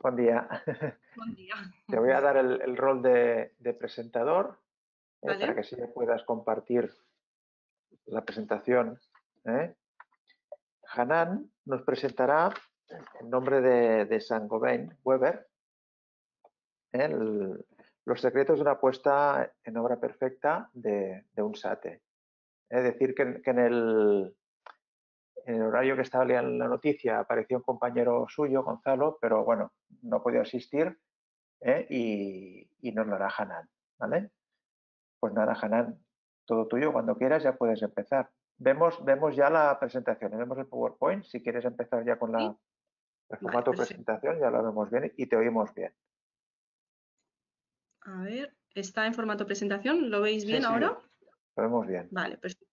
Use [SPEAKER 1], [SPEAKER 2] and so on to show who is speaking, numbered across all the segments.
[SPEAKER 1] Buen día.
[SPEAKER 2] Buen día.
[SPEAKER 1] Te voy a dar el rol de presentador para que
[SPEAKER 2] Vale,
[SPEAKER 1] así puedas compartir la presentación. ¿eh? Hanan nos presentará en nombre de Saint-Gobain Weber los secretos de una puesta en obra perfecta de un SATE. Es decir, que en el horario que estaba en la noticia apareció un compañero suyo, Gonzalo, pero bueno, no ha podido asistir y nos lo hará Hanan. ¿Vale? Pues nada, Hanan, todo tuyo. Cuando quieras ya puedes empezar. Vemos ya la presentación, vemos el PowerPoint. Si quieres empezar ya con
[SPEAKER 2] sí,
[SPEAKER 1] el
[SPEAKER 2] vale,
[SPEAKER 1] formato
[SPEAKER 2] perfecto.
[SPEAKER 1] presentación, ya lo vemos bien y te oímos bien.
[SPEAKER 2] A ver, está en formato presentación, ¿lo veis
[SPEAKER 1] Sí,
[SPEAKER 2] bien
[SPEAKER 1] sí,
[SPEAKER 2] ahora?
[SPEAKER 1] lo vemos bien.
[SPEAKER 2] Vale, perfecto.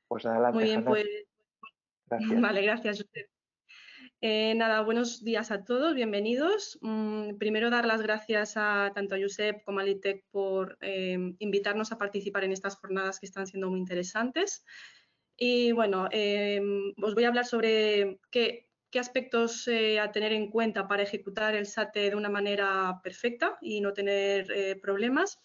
[SPEAKER 1] Pues
[SPEAKER 2] Muy
[SPEAKER 1] adelante,
[SPEAKER 2] bien,
[SPEAKER 1] Hanan.
[SPEAKER 2] pues
[SPEAKER 1] Gracias.
[SPEAKER 2] vale, gracias, Josep. Nada, buenos días a todos, bienvenidos. Primero dar las gracias tanto a Josep como a LITEC por invitarnos a participar en estas jornadas que están siendo muy interesantes. Y bueno, os voy a hablar sobre qué aspectos a tener en cuenta para ejecutar el SATE de una manera perfecta y no tener problemas.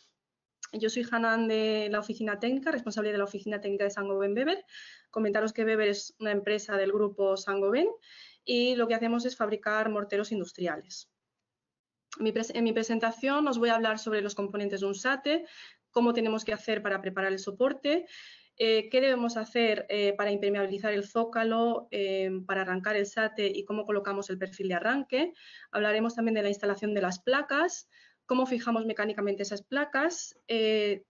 [SPEAKER 2] Yo soy Hanan de la oficina técnica, responsable de la oficina técnica de Saint-Gobain Weber. Comentaros que Weber es una empresa del grupo Saint-Gobain y lo que hacemos es fabricar morteros industriales. En mi presentación os voy a hablar sobre los componentes de un SATE, cómo tenemos que hacer para preparar el soporte, qué debemos hacer para impermeabilizar el zócalo, para arrancar el SATE y cómo colocamos el perfil de arranque. Hablaremos también de la instalación de las placas, cómo fijamos mecánicamente esas placas,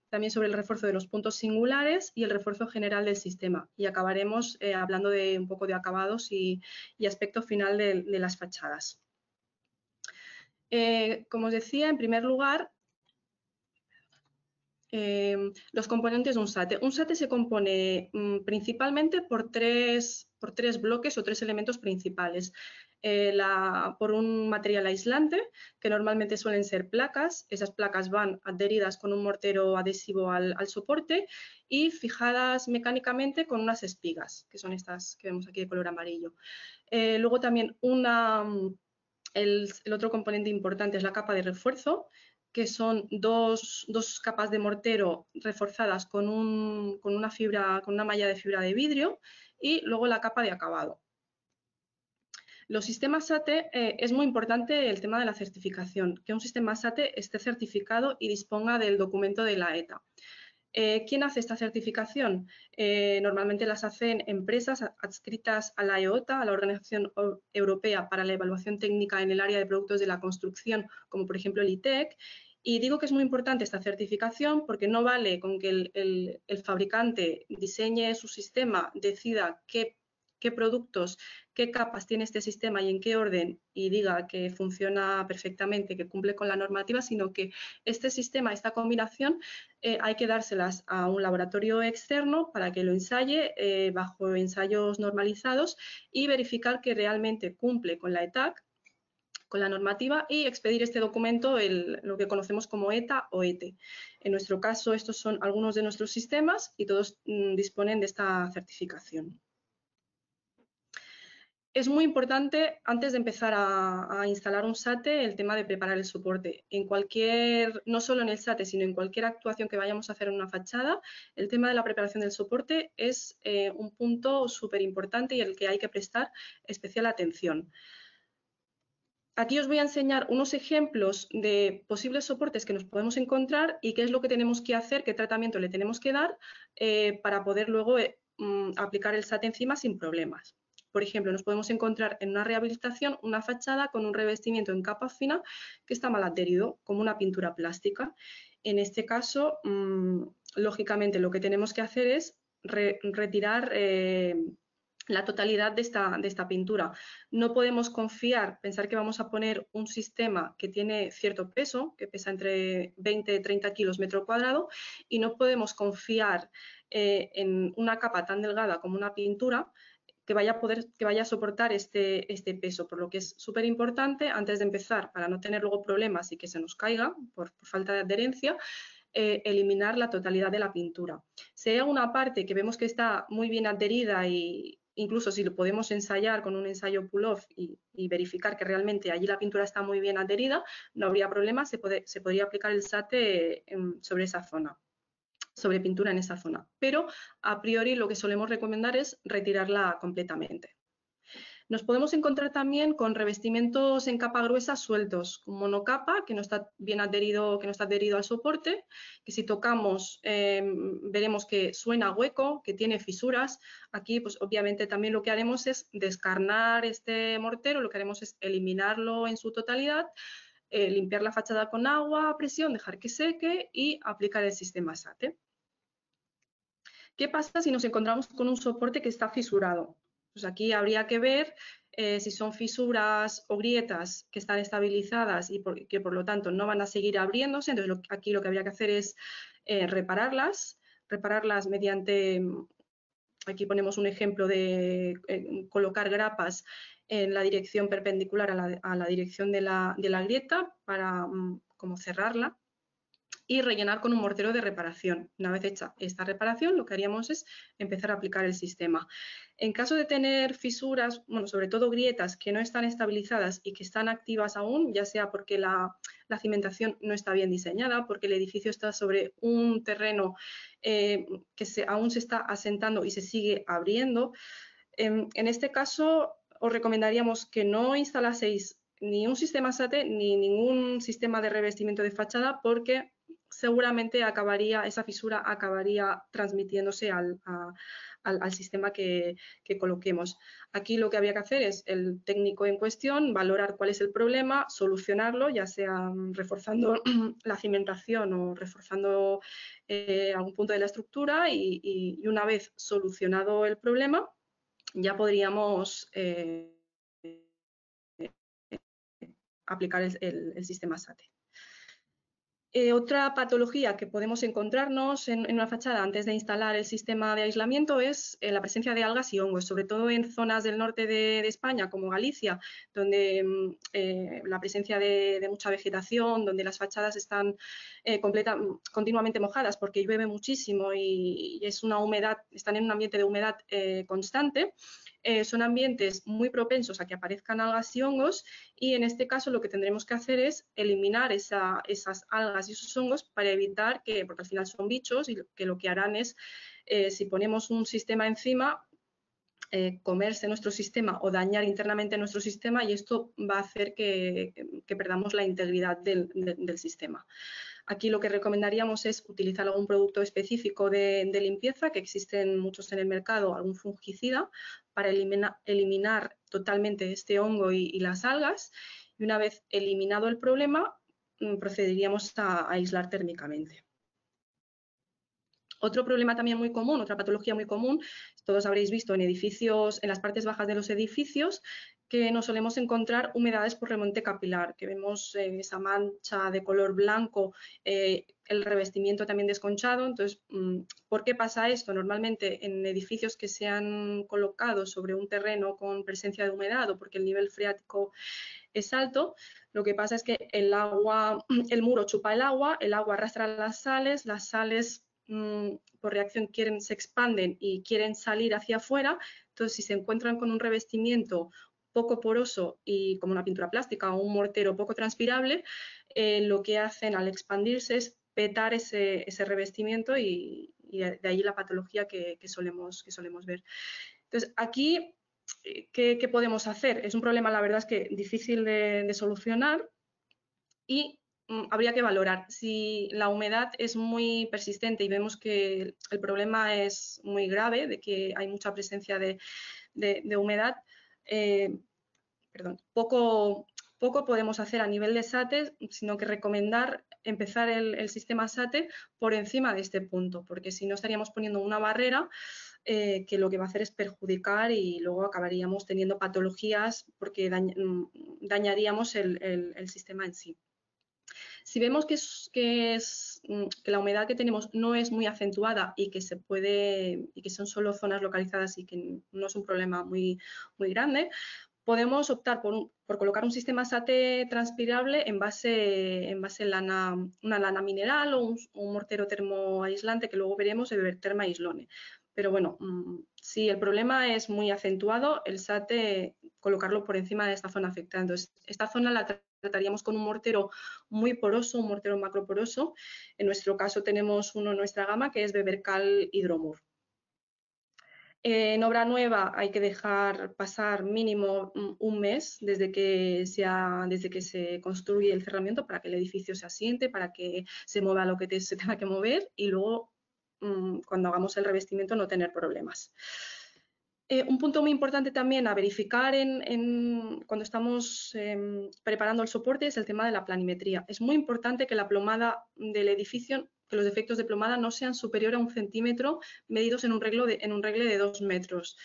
[SPEAKER 2] también sobre el refuerzo de los puntos singulares y el refuerzo general del sistema. Y acabaremos hablando de un poco de acabados y aspecto final de las fachadas. Como os decía, en primer lugar, los componentes de un SATE. Un SATE se compone principalmente por tres bloques o tres elementos principales. Por un material aislante, que normalmente suelen ser placas. Esas placas van adheridas con un mortero adhesivo al soporte y fijadas mecánicamente con unas espigas, que son estas que vemos aquí de color amarillo. Luego también el otro componente importante es la capa de refuerzo, que son dos capas de mortero reforzadas con una malla de fibra de vidrio y luego la capa de acabado. Los sistemas SATE es muy importante el tema de la certificación, que un sistema SATE esté certificado y disponga del documento de la ETA. ¿Quién hace esta certificación? Normalmente las hacen empresas adscritas a la EOTA, a la Organización Europea para la Evaluación Técnica en el área de productos de la construcción, como por ejemplo el ITEC. Y digo que es muy importante esta certificación porque no vale con que el fabricante diseñe su sistema, decida qué productos, qué capas tiene este sistema y en qué orden y diga que funciona perfectamente, que cumple con la normativa, sino que este sistema, esta combinación, hay que dárselas a un laboratorio externo para que lo ensaye bajo ensayos normalizados y verificar que realmente cumple con la ETAC, con la normativa, y expedir este documento, lo que conocemos como ETA o ETE. En nuestro caso, estos son algunos de nuestros sistemas y todos disponen de esta certificación. Es muy importante, antes de empezar a instalar un SATE, el tema de preparar el soporte. No solo en el SATE, sino en cualquier actuación que vayamos a hacer en una fachada, el tema de la preparación del soporte es un punto súper importante y al que hay que prestar especial atención. Aquí os voy a enseñar unos ejemplos de posibles soportes que nos podemos encontrar y qué es lo que tenemos que hacer, qué tratamiento le tenemos que dar para poder luego aplicar el SATE encima sin problemas. Por ejemplo, nos podemos encontrar en una rehabilitación una fachada con un revestimiento en capa fina que está mal adherido, como una pintura plástica. En este caso, lógicamente, lo que tenemos que hacer es retirar la totalidad de esta pintura. No podemos pensar que vamos a poner un sistema que tiene cierto peso, que pesa entre 20 y 30 kilos metro cuadrado, y no podemos confiar en una capa tan delgada como una pintura que vaya a soportar este peso, por lo que es súper importante, antes de empezar, para no tener luego problemas y que se nos caiga por falta de adherencia, eliminar la totalidad de la pintura. Si hay alguna parte que vemos que está muy bien adherida y incluso si lo podemos ensayar con un ensayo pull-off y verificar que realmente allí la pintura está muy bien adherida, no habría problema, se podría aplicar el SATE sobre esa zona, sobre pintura en esa zona. Pero a priori lo que solemos recomendar es retirarla completamente. Nos podemos encontrar también con revestimientos en capa gruesa sueltos, con monocapa, que no está bien adherido, que no está adherido al soporte, que si tocamos veremos que suena hueco, que tiene fisuras. Aquí, pues obviamente también lo que haremos es descarnar este mortero, lo que haremos es eliminarlo en su totalidad, limpiar la fachada con agua a presión, dejar que seque y aplicar el sistema SATE. ¿Qué pasa si nos encontramos con un soporte que está fisurado? Pues aquí habría que ver si son fisuras o grietas que están estabilizadas y que por lo tanto no van a seguir abriéndose. Entonces aquí lo que habría que hacer es repararlas mediante, aquí ponemos un ejemplo de colocar grapas en la dirección perpendicular a la dirección de la grieta para como cerrarla, y rellenar con un mortero de reparación. Una vez hecha esta reparación, lo que haríamos es empezar a aplicar el sistema. En caso de tener fisuras, bueno, sobre todo grietas que no están estabilizadas y que están activas aún, ya sea porque la cimentación no está bien diseñada, porque el edificio está sobre un terreno que aún se está asentando y se sigue abriendo, en este caso os recomendaríamos que no instalaseis ni un sistema SATE ni ningún sistema de revestimiento de fachada, porque seguramente esa fisura acabaría transmitiéndose al sistema que coloquemos. Aquí lo que había que hacer es el técnico en cuestión valorar cuál es el problema, solucionarlo, ya sea reforzando la cimentación o reforzando algún punto de la estructura, y una vez solucionado el problema, ya podríamos aplicar el sistema SATE. Otra patología que podemos encontrarnos en una fachada antes de instalar el sistema de aislamiento es la presencia de algas y hongos, sobre todo en zonas del norte de España, como Galicia, donde la presencia de mucha vegetación, donde las fachadas están continuamente mojadas porque llueve muchísimo y es una humedad, están en un ambiente de humedad constante. Son ambientes muy propensos a que aparezcan algas y hongos, y en este caso lo que tendremos que hacer es eliminar esas algas y esos hongos para evitar que, porque al final son bichos y que lo que harán es, si ponemos un sistema encima, comerse nuestro sistema o dañar internamente nuestro sistema, y esto va a hacer que perdamos la integridad del sistema. Aquí lo que recomendaríamos es utilizar algún producto específico de limpieza, que existen muchos en el mercado, algún fungicida, para eliminar totalmente este hongo y las algas, y una vez eliminado el problema, procederíamos a aislar térmicamente. Otro problema también muy común, otra patología muy común, todos habréis visto en edificios, en las partes bajas de los edificios, que nos solemos encontrar humedades por remonte capilar, que vemos esa mancha de color blanco, el revestimiento también desconchado. Entonces, ¿por qué pasa esto? Normalmente en edificios que se han colocado sobre un terreno con presencia de humedad o porque el nivel freático es alto, lo que pasa es que el muro chupa el agua arrastra las sales por reacción se expanden y quieren salir hacia afuera. Entonces, si se encuentran con un revestimiento poco poroso y como una pintura plástica o un mortero poco transpirable, lo que hacen al expandirse es petar ese revestimiento, y de ahí la patología que solemos ver. Entonces, aquí, ¿qué podemos hacer? Es un problema, la verdad es que difícil de solucionar, y habría que valorar si la humedad es muy persistente y vemos que el problema es muy grave, de que hay mucha presencia de humedad. Poco podemos hacer a nivel de SATE, sino que recomendar empezar el sistema SATE por encima de este punto, porque si no estaríamos poniendo una barrera que lo que va a hacer es perjudicar, y luego acabaríamos teniendo patologías porque dañaríamos el sistema en sí. Si vemos que la humedad que tenemos no es muy acentuada y que son solo zonas localizadas y que no es un problema muy grande, podemos optar por colocar un sistema SATE transpirable en base una lana mineral o un mortero termoaislante, que luego veremos, el Berterma Aislone. pero bueno, si el problema es muy acentuado, el SATE colocarlo por encima de esta zona afectada. Entonces, esta zona la trataríamos con un mortero muy poroso, un mortero macroporoso. En nuestro caso tenemos uno en nuestra gama que es Bebercal Hidromur. En obra nueva hay que dejar pasar mínimo un mes desde que se construye el cerramiento para que el edificio se asiente, para que se mueva lo que se tenga que mover y luego cuando hagamos el revestimiento no tener problemas. Un punto muy importante también a verificar cuando estamos preparando el soporte es el tema de la planimetría. Es muy importante que la plomada del edificio, que los defectos de plomada no sean superiores a 1 centímetro medidos en un regle de 2 metros.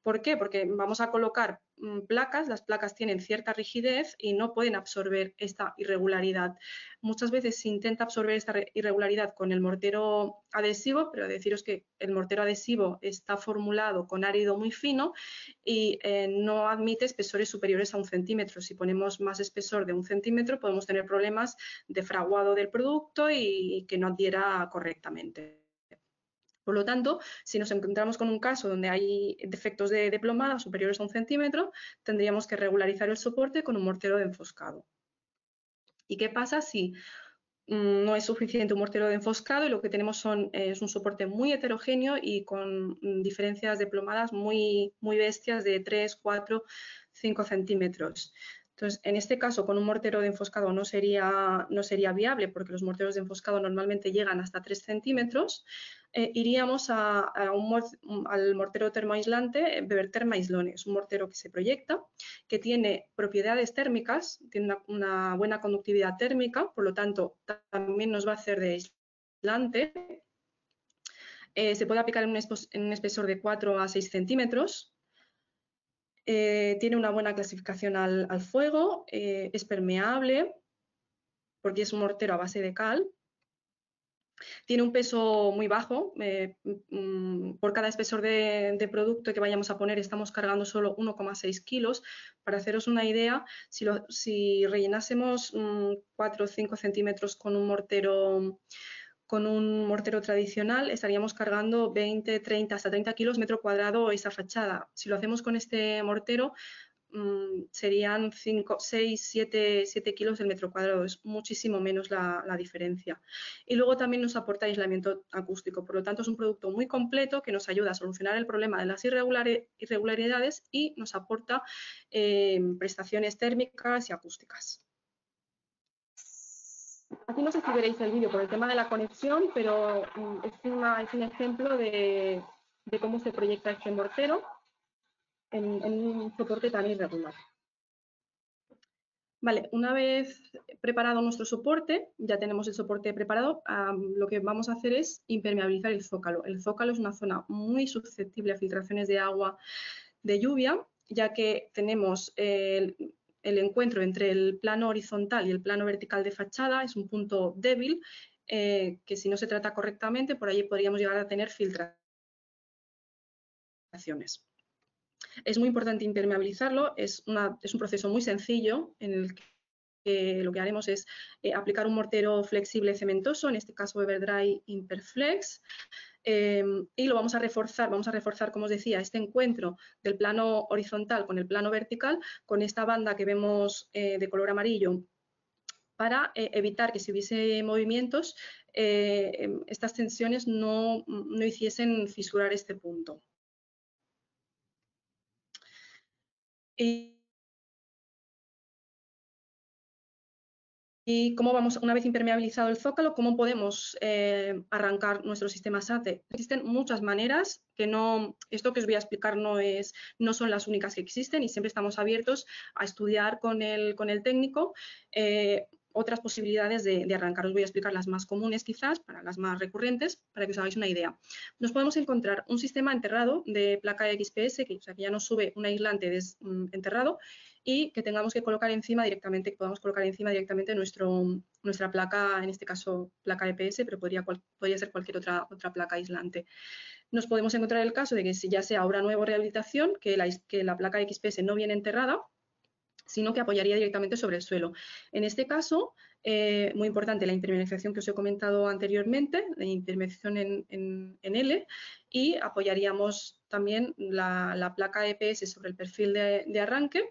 [SPEAKER 2] ¿Por qué? Porque vamos a colocar placas, las placas tienen cierta rigidez y no pueden absorber esta irregularidad. Muchas veces se intenta absorber esta irregularidad con el mortero adhesivo, pero deciros que el mortero adhesivo está formulado con árido muy fino y no admite espesores superiores a 1 centímetro. Si ponemos más espesor de 1 centímetro podemos tener problemas de fraguado del producto y que no adhiera correctamente. Por lo tanto, si nos encontramos con un caso donde hay defectos de plomada superiores a 1 centímetro, tendríamos que regularizar el soporte con un mortero de enfoscado. ¿Y qué pasa si no es suficiente un mortero de enfoscado y lo que tenemos es un soporte muy heterogéneo y con diferencias de plomadas muy bestias de 3, 4, 5 centímetros? Entonces, en este caso, con un mortero de enfoscado no sería viable porque los morteros de enfoscado normalmente llegan hasta 3 centímetros. Iríamos al mortero termoaislante Beber Termoaislone. Es un mortero que se proyecta, que tiene propiedades térmicas, tiene una buena conductividad térmica, por lo tanto, también nos va a hacer de aislante. Se puede aplicar en un espesor de 4 a 6 centímetros. Tiene una buena clasificación al fuego, es permeable porque es un mortero a base de cal. Tiene un peso muy bajo, por cada espesor de producto que vayamos a poner estamos cargando solo 1,6 kilos. Para haceros una idea, si rellenásemos 4 o 5 centímetros con un mortero tradicional, estaríamos cargando 20, 30, hasta 30 kilos metro cuadrado esa fachada. Si lo hacemos con este mortero, serían 5, 6, 7 kilos el metro cuadrado, es muchísimo menos la diferencia. Y luego también nos aporta aislamiento acústico, por lo tanto es un producto muy completo que nos ayuda a solucionar el problema de las irregularidades y nos aporta prestaciones térmicas y acústicas. Aquí no sé si veréis el vídeo por el tema de la conexión, pero es un ejemplo de cómo se proyecta este mortero en un soporte tan irregular. Vale, una vez preparado nuestro soporte, ya tenemos el soporte preparado, lo que vamos a hacer es impermeabilizar el zócalo. El zócalo es una zona muy susceptible a filtraciones de agua de lluvia, ya que tenemos el encuentro entre el plano horizontal y el plano vertical de fachada, es un punto débil que si no se trata correctamente, por allí podríamos llegar a tener filtraciones. Es muy importante impermeabilizarlo, es un proceso muy sencillo en el que lo que haremos es aplicar un mortero flexible cementoso, en este caso Everdry Imperflex, y lo vamos a reforzar, como os decía, este encuentro del plano horizontal con el plano vertical, con esta banda que vemos de color amarillo, para evitar que si hubiese movimientos, estas tensiones no hiciesen fisurar este punto. Y cómo vamos, una vez impermeabilizado el zócalo, cómo podemos arrancar nuestro sistema SATE. Existen muchas maneras que esto que os voy a explicar no son las únicas que existen y siempre estamos abiertos a estudiar con el técnico otras posibilidades de arrancar. Os voy a explicar las más comunes quizás, para las más recurrentes, para que os hagáis una idea. Nos podemos encontrar un sistema enterrado de placa XPS, que ya nos sube un aislante enterrado y que tengamos que colocar encima directamente, nuestra placa, en este caso placa EPS, pero podría ser cualquier otra placa aislante. Nos podemos encontrar el caso de que si ya sea obra nueva o rehabilitación, que la placa XPS no viene enterrada, sino que apoyaría directamente sobre el suelo. En este caso, muy importante la impermeabilización que os he comentado anteriormente, la impermeabilización en L, y apoyaríamos también la placa EPS sobre el perfil de arranque.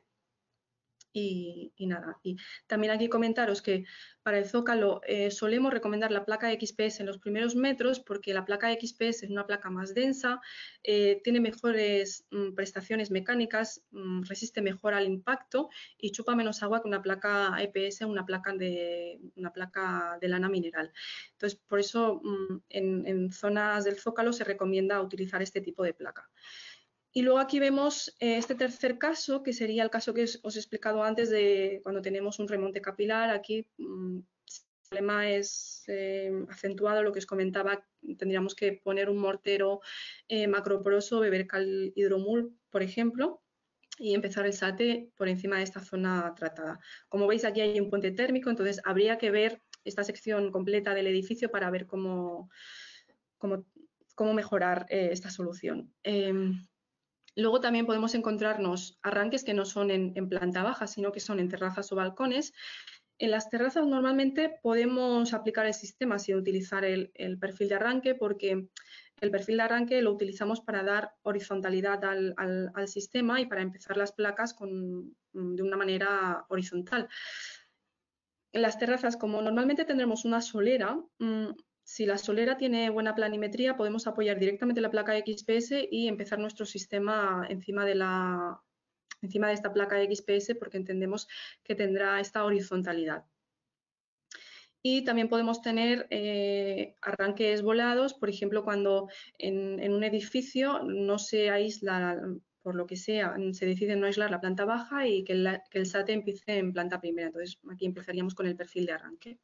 [SPEAKER 2] Y nada, y también aquí comentaros que para el zócalo solemos recomendar la placa XPS en los primeros metros porque la placa XPS es una placa más densa, tiene mejores prestaciones mecánicas, resiste mejor al impacto y chupa menos agua que una placa EPS, una placa de lana mineral. Entonces, por eso en zonas del zócalo se recomienda utilizar este tipo de placa. Y luego aquí vemos este tercer caso, que sería el caso que os he explicado antes de cuando tenemos un remonte capilar. Aquí el problema es acentuado, lo que os comentaba, tendríamos que poner un mortero macroporoso, Bebercal hidromul, por ejemplo, y empezar el SATE por encima de esta zona tratada. Como veis, aquí hay un puente térmico, entonces habría que ver esta sección completa del edificio para ver cómo mejorar esta solución. Luego también podemos encontrarnos arranques que no son en planta baja, sino que son en terrazas o balcones. En las terrazas normalmente podemos aplicar el sistema sin utilizar el perfil de arranque porque el perfil de arranque lo utilizamos para dar horizontalidad al sistema y para empezar las placas de una manera horizontal. En las terrazas, como normalmente tendremos una solera, si la solera tiene buena planimetría, podemos apoyar directamente la placa XPS y empezar nuestro sistema encima de esta placa XPS porque entendemos que tendrá esta horizontalidad. Y también podemos tener arranques volados, por ejemplo, cuando en un edificio no se aísla, por lo que sea, se decide no aislar la planta baja y que el SATE empiece en planta primera. Entonces, aquí empezaríamos con el perfil de arranque.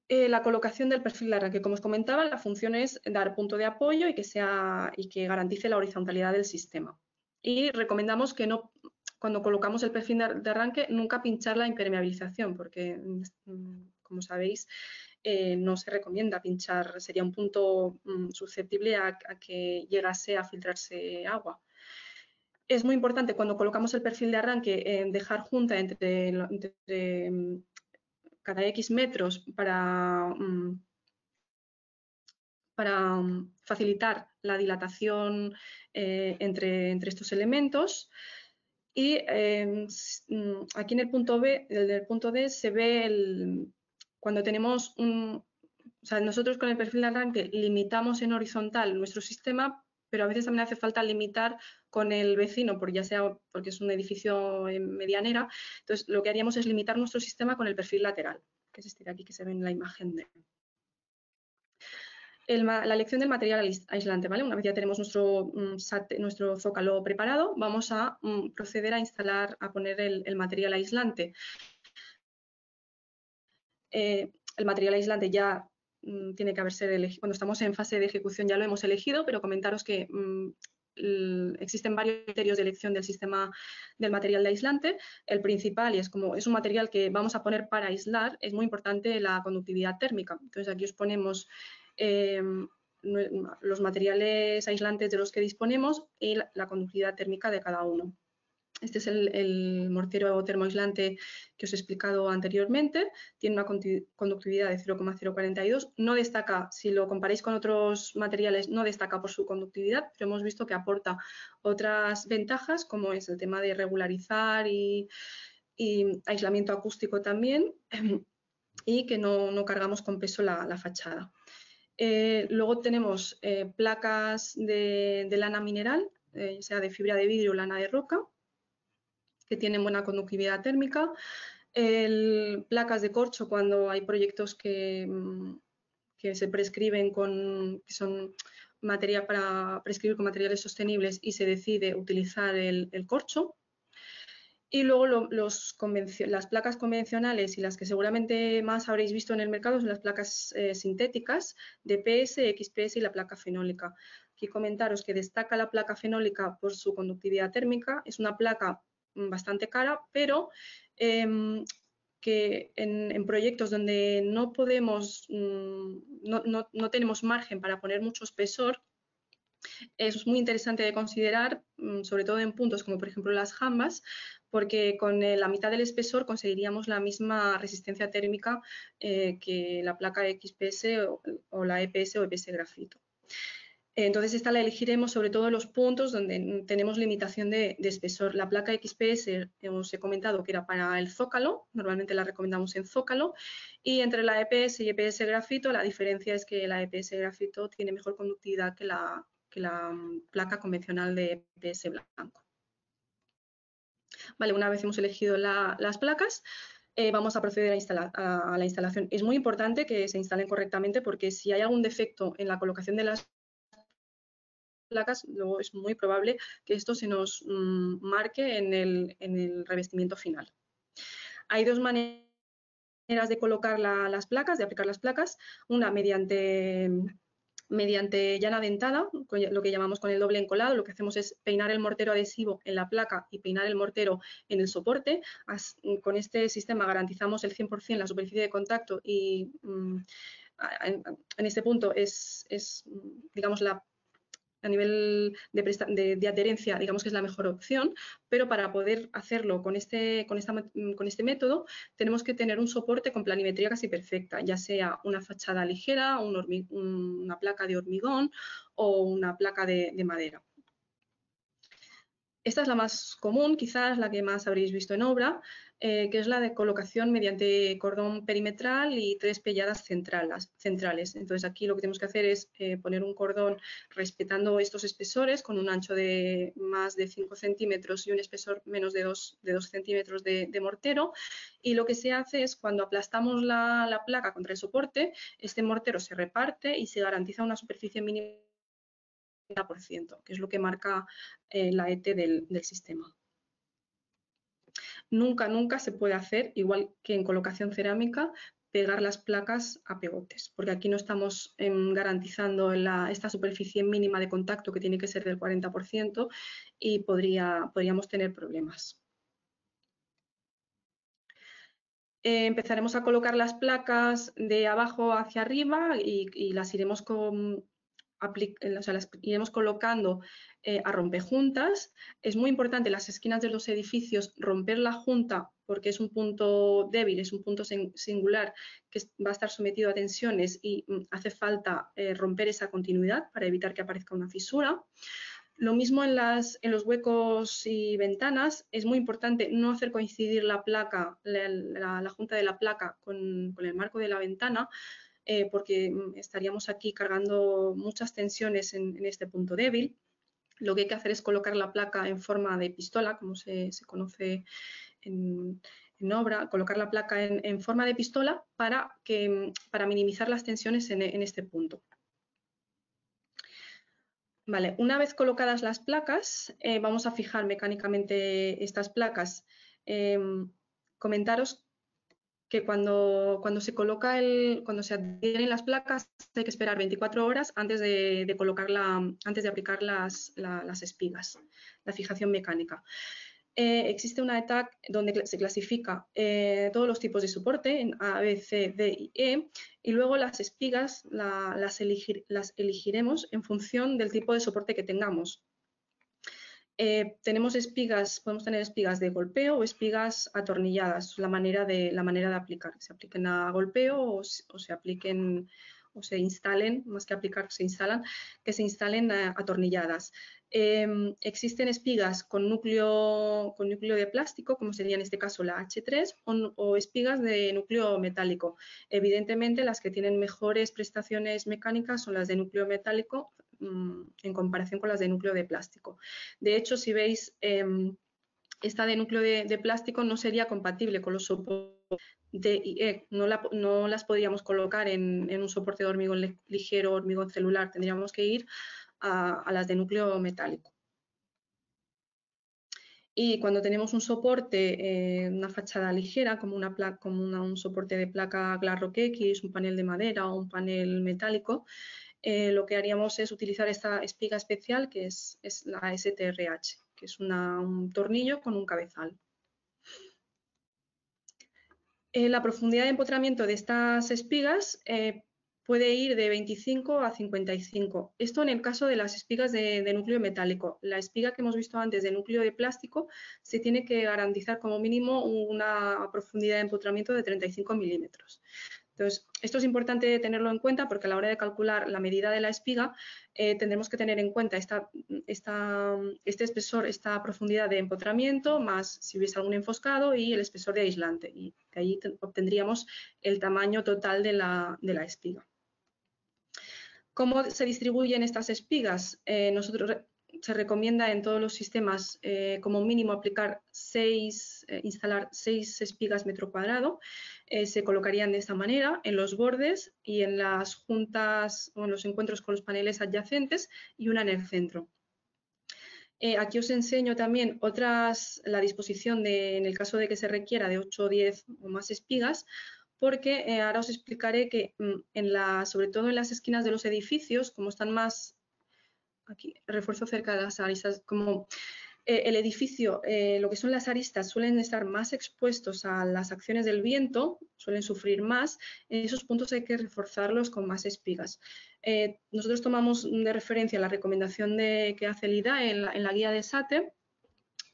[SPEAKER 2] La colocación del perfil de arranque, como os comentaba, la función es dar punto de apoyo y que garantice la horizontalidad del sistema. Y recomendamos que cuando colocamos el perfil de arranque, nunca pinchar la impermeabilización, porque, como sabéis, no se recomienda pinchar, sería un punto susceptible a que llegase a filtrarse agua. Es muy importante cuando colocamos el perfil de arranque dejar junta entre cada X metros para facilitar la dilatación entre estos elementos. Y aquí en el punto B, el punto D, se ve cuando tenemos o sea, nosotros con el perfil de arranque limitamos en horizontal nuestro sistema, pero a veces también hace falta limitar con el vecino, ya sea porque es un edificio en medianera. Entonces, lo que haríamos es limitar nuestro sistema con el perfil lateral, que es este de aquí que se ve en la imagen de la elección del material aislante, ¿vale? Una vez ya tenemos nuestro zócalo preparado, vamos a proceder a instalar, a poner el material aislante. El material aislante ya tiene que haberse elegido, cuando estamos en fase de ejecución ya lo hemos elegido, pero comentaros que existen varios criterios de elección del sistema del material de aislante. El principal, y es un material que vamos a poner para aislar, es muy importante la conductividad térmica. Entonces aquí os ponemos los materiales aislantes de los que disponemos y la conductividad térmica de cada uno. Este es el mortero termoaislante que os he explicado anteriormente. Tiene una conductividad de 0,042. No destaca, si lo comparáis con otros materiales, no destaca por su conductividad, pero hemos visto que aporta otras ventajas, como es el tema de regularizar y aislamiento acústico también, y que no cargamos con peso la fachada. Luego tenemos placas de lana mineral, sea de fibra de vidrio o lana de roca, que tienen buena conductividad térmica. Placas de corcho cuando hay proyectos que se prescriben que son materia para prescribir con materiales sostenibles y se decide utilizar el corcho. Y luego las placas convencionales y las que seguramente más habréis visto en el mercado son las placas sintéticas de PS, XPS y la placa fenólica. Aquí comentaros que destaca la placa fenólica por su conductividad térmica. Es una placa bastante cara, pero que en proyectos donde no podemos, no tenemos margen para poner mucho espesor, Es muy interesante de considerar, sobre todo en puntos como por ejemplo las jambas, porque con la mitad del espesor conseguiríamos la misma resistencia térmica que la placa XPS o la EPS o EPS grafito. Entonces esta la elegiremos sobre todo en los puntos donde tenemos limitación de espesor. La placa XPS os he comentado que era para el zócalo, normalmente la recomendamos en zócalo, y entre la EPS y EPS grafito la diferencia es que la EPS grafito tiene mejor conductividad que la placa convencional de EPS blanco. Vale, una vez hemos elegido las placas, vamos a proceder a la instalación. Es muy importante que se instalen correctamente porque si hay algún defecto en la colocación de las placas, luego es muy probable que esto se nos marque en el revestimiento final. Hay dos maneras de colocar las placas, de aplicar las placas, una mediante llana dentada, lo que llamamos con el doble encolado. Lo que hacemos es peinar el mortero adhesivo en la placa y peinar el mortero en el soporte. Con este sistema garantizamos el 100% la superficie de contacto y en este punto es digamos, a nivel de adherencia, digamos que es la mejor opción, pero para poder hacerlo con este método tenemos que tener un soporte con planimetría casi perfecta, ya sea una fachada ligera, una placa de hormigón o una placa de madera. Esta es la más común, quizás la que más habréis visto en obra, que es la de colocación mediante cordón perimetral y 3 pelladas centrales. Entonces aquí lo que tenemos que hacer es poner un cordón respetando estos espesores con un ancho de más de 5 centímetros y un espesor menos de 2 centímetros de mortero. Y lo que se hace es cuando aplastamos la placa contra el soporte, este mortero se reparte y se garantiza una superficie mínima que es lo que marca la ET del sistema. Nunca se puede hacer, igual que en colocación cerámica, pegar las placas a pegotes, porque aquí no estamos garantizando esta superficie mínima de contacto que tiene que ser del 40% y podríamos tener problemas. Empezaremos a colocar las placas de abajo hacia arriba y las iremos las iremos colocando a rompejuntas. Es muy importante en las esquinas de los edificios romper la junta porque es un punto débil, es un punto singular que va a estar sometido a tensiones y hace falta romper esa continuidad para evitar que aparezca una fisura. Lo mismo en los huecos y ventanas, es muy importante no hacer coincidir la placa, la junta de la placa con el marco de la ventana, porque estaríamos aquí cargando muchas tensiones en este punto débil. Lo que hay que hacer es colocar la placa en forma de pistola, como se conoce en obra, colocar la placa en forma de pistola para minimizar las tensiones en este punto. Vale, una vez colocadas las placas, vamos a fijar mecánicamente estas placas. Comentaros que cuando se adhieren las placas hay que esperar 24 horas antes de aplicar las espigas, la fijación mecánica. Existe una ETAC donde se clasifica todos los tipos de soporte en A, B, C, D y E, y luego las espigas las elegiremos en función del tipo de soporte que tengamos. Podemos tener espigas de golpeo o espigas atornilladas, la manera de aplicar, que se apliquen a golpeo o se apliquen o se instalen, más que aplicar, se instalen atornilladas. Existen espigas con núcleo de plástico, como sería en este caso la H3, o espigas de núcleo metálico. Evidentemente, las que tienen mejores prestaciones mecánicas son las de núcleo metálico en comparación con las de núcleo de plástico. De hecho, si veis, esta de núcleo de plástico no sería compatible con los soportes D y E. No las podríamos colocar en un soporte de hormigón ligero, hormigón celular. Tendríamos que ir a las de núcleo metálico. Y cuando tenemos un soporte, una fachada ligera, como un soporte de placa Glarrock X, un panel de madera o un panel metálico, lo que haríamos es utilizar esta espiga especial que es la STRH, que es un tornillo con un cabezal. La profundidad de empotramiento de estas espigas puede ir de 25 a 55. Esto en el caso de las espigas de núcleo metálico. La espiga que hemos visto antes de núcleo de plástico se tiene que garantizar como mínimo una profundidad de empotramiento de 35 milímetros. Entonces, esto es importante tenerlo en cuenta porque a la hora de calcular la medida de la espiga tendremos que tener en cuenta este espesor, esta profundidad de empotramiento, más si hubiese algún enfoscado y el espesor de aislante. Y de ahí obtendríamos el tamaño total de la espiga. ¿Cómo se distribuyen estas espigas? Se recomienda en todos los sistemas como mínimo instalar 6 espigas metro cuadrado. Se colocarían de esta manera en los bordes y en las juntas o en los encuentros con los paneles adyacentes y una en el centro. Aquí os enseño también la disposición en el caso de que se requiera de 8 o 10 o más espigas, porque ahora os explicaré que sobre todo en las esquinas de los edificios, como están más, aquí refuerzo cerca de las aristas, como el edificio, lo que son las aristas suelen estar más expuestos a las acciones del viento, suelen sufrir más, en esos puntos hay que reforzarlos con más espigas. Nosotros tomamos de referencia la recomendación que hace el IDAE en la guía de SATE,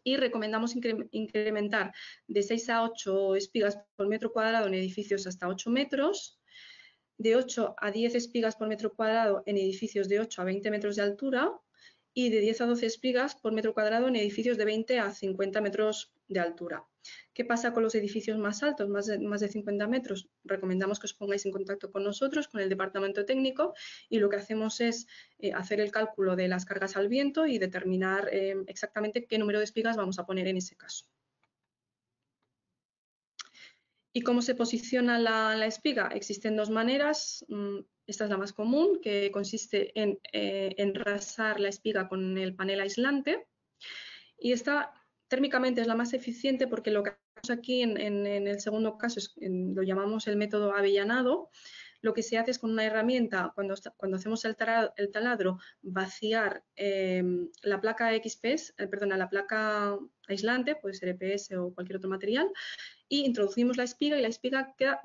[SPEAKER 2] y recomendamos incrementar de 6 a 8 espigas por metro cuadrado en edificios hasta 8 metros, de 8 a 10 espigas por metro cuadrado en edificios de 8 a 20 metros de altura y de 10 a 12 espigas por metro cuadrado en edificios de 20 a 50 metros de altura. ¿Qué pasa con los edificios más altos, más de 50 metros? Recomendamos que os pongáis en contacto con nosotros, con el departamento técnico, y lo que hacemos es hacer el cálculo de las cargas al viento y determinar exactamente qué número de espigas vamos a poner en ese caso. ¿Y cómo se posiciona la espiga? Existen dos maneras. Esta es la más común, que consiste en enrasar la espiga con el panel aislante. Y esta térmicamente es la más eficiente porque lo que hacemos aquí en el segundo caso lo llamamos el método avellanado. Lo que se hace es con una herramienta, cuando hacemos el taladro, vaciar la placa XPS, la placa aislante, puede ser EPS o cualquier otro material, y introducimos la espiga y la espiga queda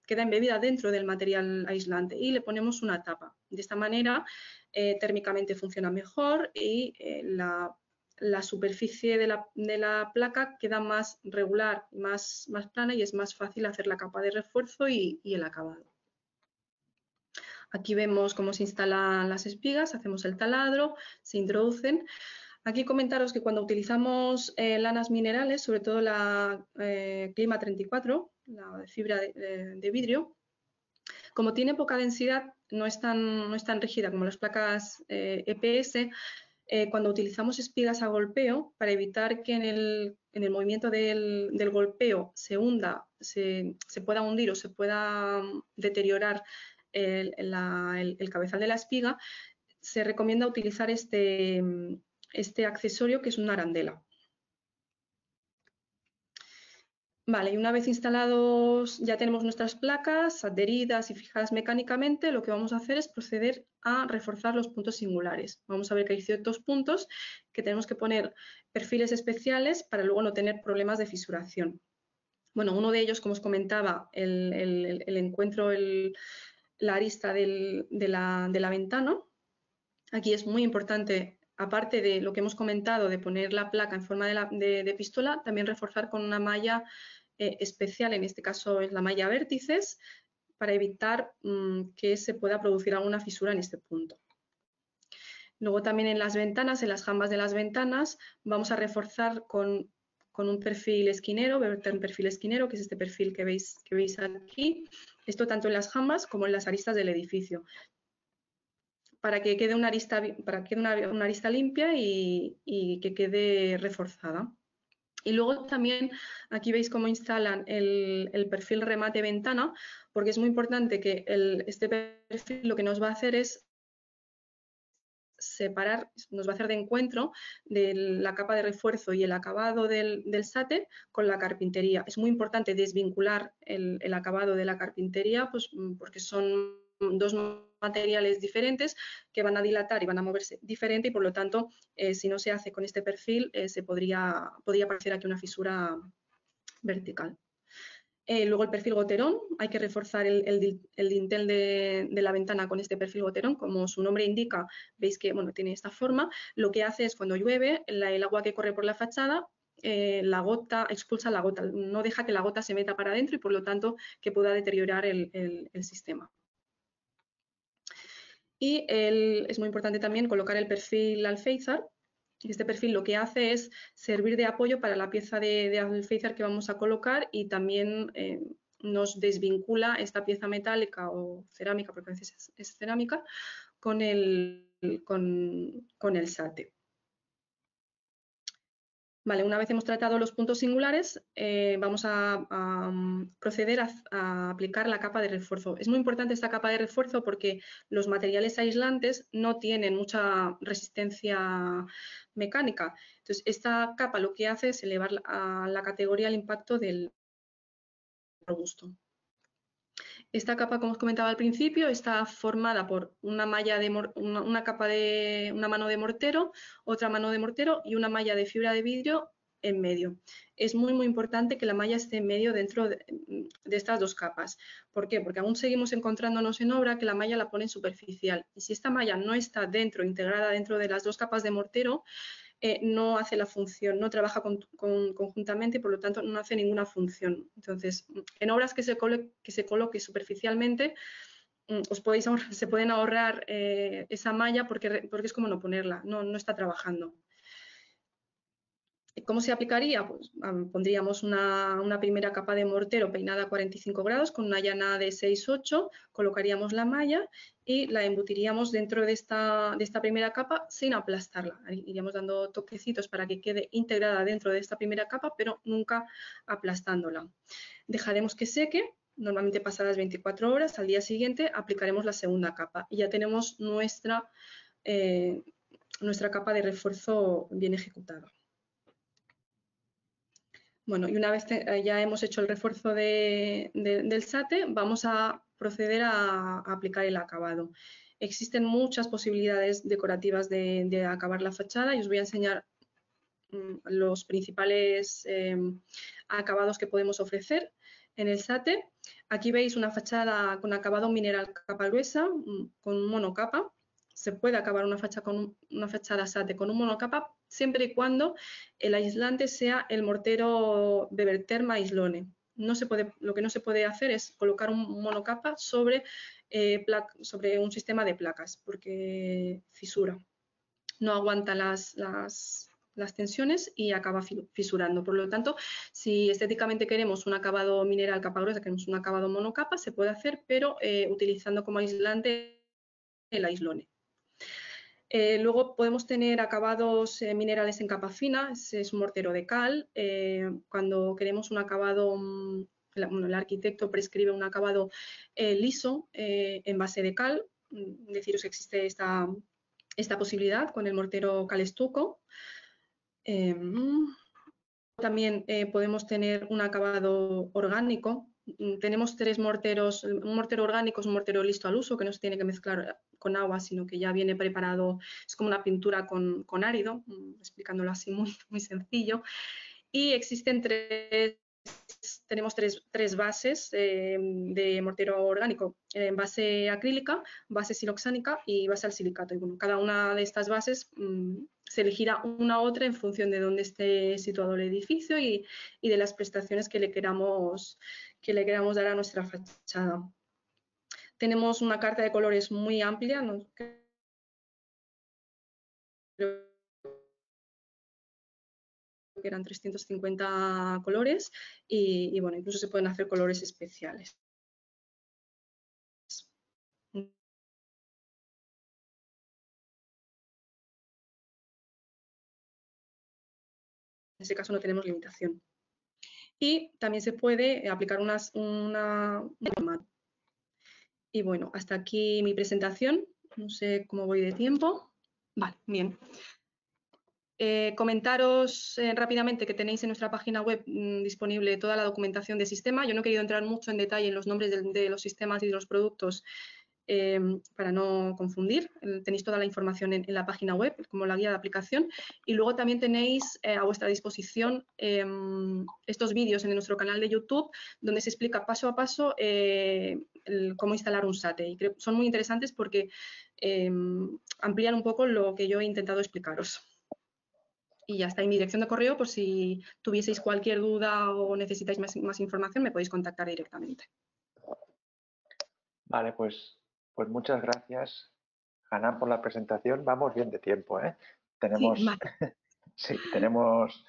[SPEAKER 2] embebida dentro del material aislante y le ponemos una tapa. De esta manera térmicamente funciona mejor y la superficie de la placa queda más regular, más plana, y es más fácil hacer la capa de refuerzo y el acabado. Aquí vemos cómo se instalan las espigas, hacemos el taladro, se introducen. Aquí comentaros que cuando utilizamos lanas minerales, sobre todo la Clima 34, la de fibra de vidrio, como tiene poca densidad, no es tan rígida como las placas EPS. Cuando utilizamos espigas a golpeo, para evitar que en el movimiento del golpeo se hunda, se pueda hundir o se pueda deteriorar el cabezal de la espiga, se recomienda utilizar este accesorio, que es una arandela. Vale, y una vez instalados, ya tenemos nuestras placas adheridas y fijadas mecánicamente, lo que vamos a hacer es proceder a reforzar los puntos singulares. Vamos a ver que hay ciertos puntos que tenemos que poner perfiles especiales para luego no tener problemas de fisuración. Bueno, uno de ellos, como os comentaba, el encuentro, la arista de la ventana. Aquí es muy importante, aparte de lo que hemos comentado de poner la placa en forma de pistola, también reforzar con una malla especial, en este caso es la malla vértices, para evitar que se pueda producir alguna fisura en este punto. Luego también en las ventanas, en las jambas de las ventanas, vamos a reforzar con un perfil esquinero, un perfil esquinero, que es este perfil que veis aquí. Esto tanto en las jambas como en las aristas del edificio, para que quede una arista limpia y que quede reforzada. Y luego también aquí veis cómo instalan el perfil remate ventana, porque es muy importante que este perfil lo que nos va a hacer es separar, nos va a hacer de encuentro de la capa de refuerzo y el acabado del SATE con la carpintería. Es muy importante desvincular el acabado de la carpintería, pues, porque son dos materiales diferentes que van a dilatar y van a moverse diferente, y por lo tanto, si no se hace con este perfil, podría aparecer aquí una fisura vertical. Luego el perfil goterón, hay que reforzar el dintel de la ventana con este perfil goterón, como su nombre indica, veis que bueno, tiene esta forma. Lo que hace es cuando llueve, el agua que corre por la fachada, la gota expulsa la gota, no deja que la gota se meta para adentro y por lo tanto que pueda deteriorar el sistema. Y es muy importante también colocar el perfil alféizar. Este perfil lo que hace es servir de apoyo para la pieza de alféizar que vamos a colocar y también nos desvincula esta pieza metálica o cerámica, porque a veces es cerámica, con el SATE. Vale, una vez hemos tratado los puntos singulares, vamos a proceder a aplicar la capa de refuerzo. Es muy importante esta capa de refuerzo porque los materiales aislantes no tienen mucha resistencia mecánica. Entonces, esta capa lo que hace es elevar a la categoría el impacto del robusto. Esta capa, como os comentaba al principio, está formada por una malla una mano de mortero, otra mano de mortero y una malla de fibra de vidrio en medio. Es muy, muy importante que la malla esté en medio dentro de estas dos capas. ¿Por qué? Porque aún seguimos encontrándonos en obra que la malla la ponen superficial. Y si esta malla no está integrada dentro de las dos capas de mortero, no hace la función, no trabaja conjuntamente y por lo tanto no hace ninguna función. Entonces, en obras que se coloque superficialmente, se pueden ahorrar esa malla porque es como no ponerla, no está trabajando. ¿Cómo se aplicaría? Pues pondríamos una primera capa de mortero peinada a 45 grados con una llana de 6-8, colocaríamos la malla y la embutiríamos dentro de esta primera capa sin aplastarla. Iríamos dando toquecitos para que quede integrada dentro de esta primera capa, pero nunca aplastándola. Dejaremos que seque, normalmente pasadas 24 horas, al día siguiente aplicaremos la segunda capa y ya tenemos nuestra capa de refuerzo bien ejecutada. Bueno, y una vez ya hemos hecho el refuerzo del SATE, vamos a proceder a aplicar el acabado. Existen muchas posibilidades decorativas de acabar la fachada y os voy a enseñar los principales acabados que podemos ofrecer en el SATE. Aquí veis una fachada con acabado mineral capa gruesa, con monocapa. Se puede acabar una fachada SATE con un monocapa siempre y cuando el aislante sea el mortero Beberterma Aislone. Lo que no se puede hacer es colocar un monocapa sobre un sistema de placas porque fisura. No aguanta las tensiones y acaba fisurando. Por lo tanto, si estéticamente queremos un acabado mineral capa gruesa, queremos un acabado monocapa, se puede hacer, pero utilizando como aislante el aislone. Luego podemos tener acabados minerales en capa fina, es un mortero de cal. Cuando queremos un acabado, el arquitecto prescribe un acabado liso en base de cal. Deciros que existe esta posibilidad con el mortero calestuco. También podemos tener un acabado orgánico. Tenemos tres morteros, un mortero orgánico es un mortero listo al uso, que no se tiene que mezclar con agua, sino que ya viene preparado, es como una pintura con árido, explicándolo así muy, muy sencillo. Y existen tenemos tres bases de mortero orgánico, base acrílica, base siloxánica y base al silicato. Y bueno, cada una de estas bases se elegirá una u otra en función de dónde esté situado el edificio y de las prestaciones que le queramos dar a nuestra fachada. Tenemos una carta de colores muy amplia, ¿no? Creo que eran 350 colores y bueno, incluso se pueden hacer colores especiales. En ese caso no tenemos limitación. Y también se puede aplicar una mano. Y bueno, hasta aquí mi presentación. No sé cómo voy de tiempo. Vale, bien. Comentaros rápidamente que tenéis en nuestra página web disponible toda la documentación de sistema. Yo no he querido entrar mucho en detalle en los nombres de los sistemas y de los productos para no confundir. Tenéis toda la información en la página web, como la guía de aplicación. Y luego también tenéis a vuestra disposición estos vídeos en nuestro canal de YouTube, donde se explica paso a paso cómo instalar un SATE. Y creo que son muy interesantes porque amplían un poco lo que yo he intentado explicaros. Y ya está, en mi dirección de correo, por si tuvieseis cualquier duda o necesitáis más información, me podéis contactar directamente.
[SPEAKER 1] Vale, pues muchas gracias, Hanan, por la presentación. Vamos bien de tiempo, ¿eh?
[SPEAKER 2] Sí,
[SPEAKER 1] Tenemos,
[SPEAKER 2] vale.
[SPEAKER 1] sí, tenemos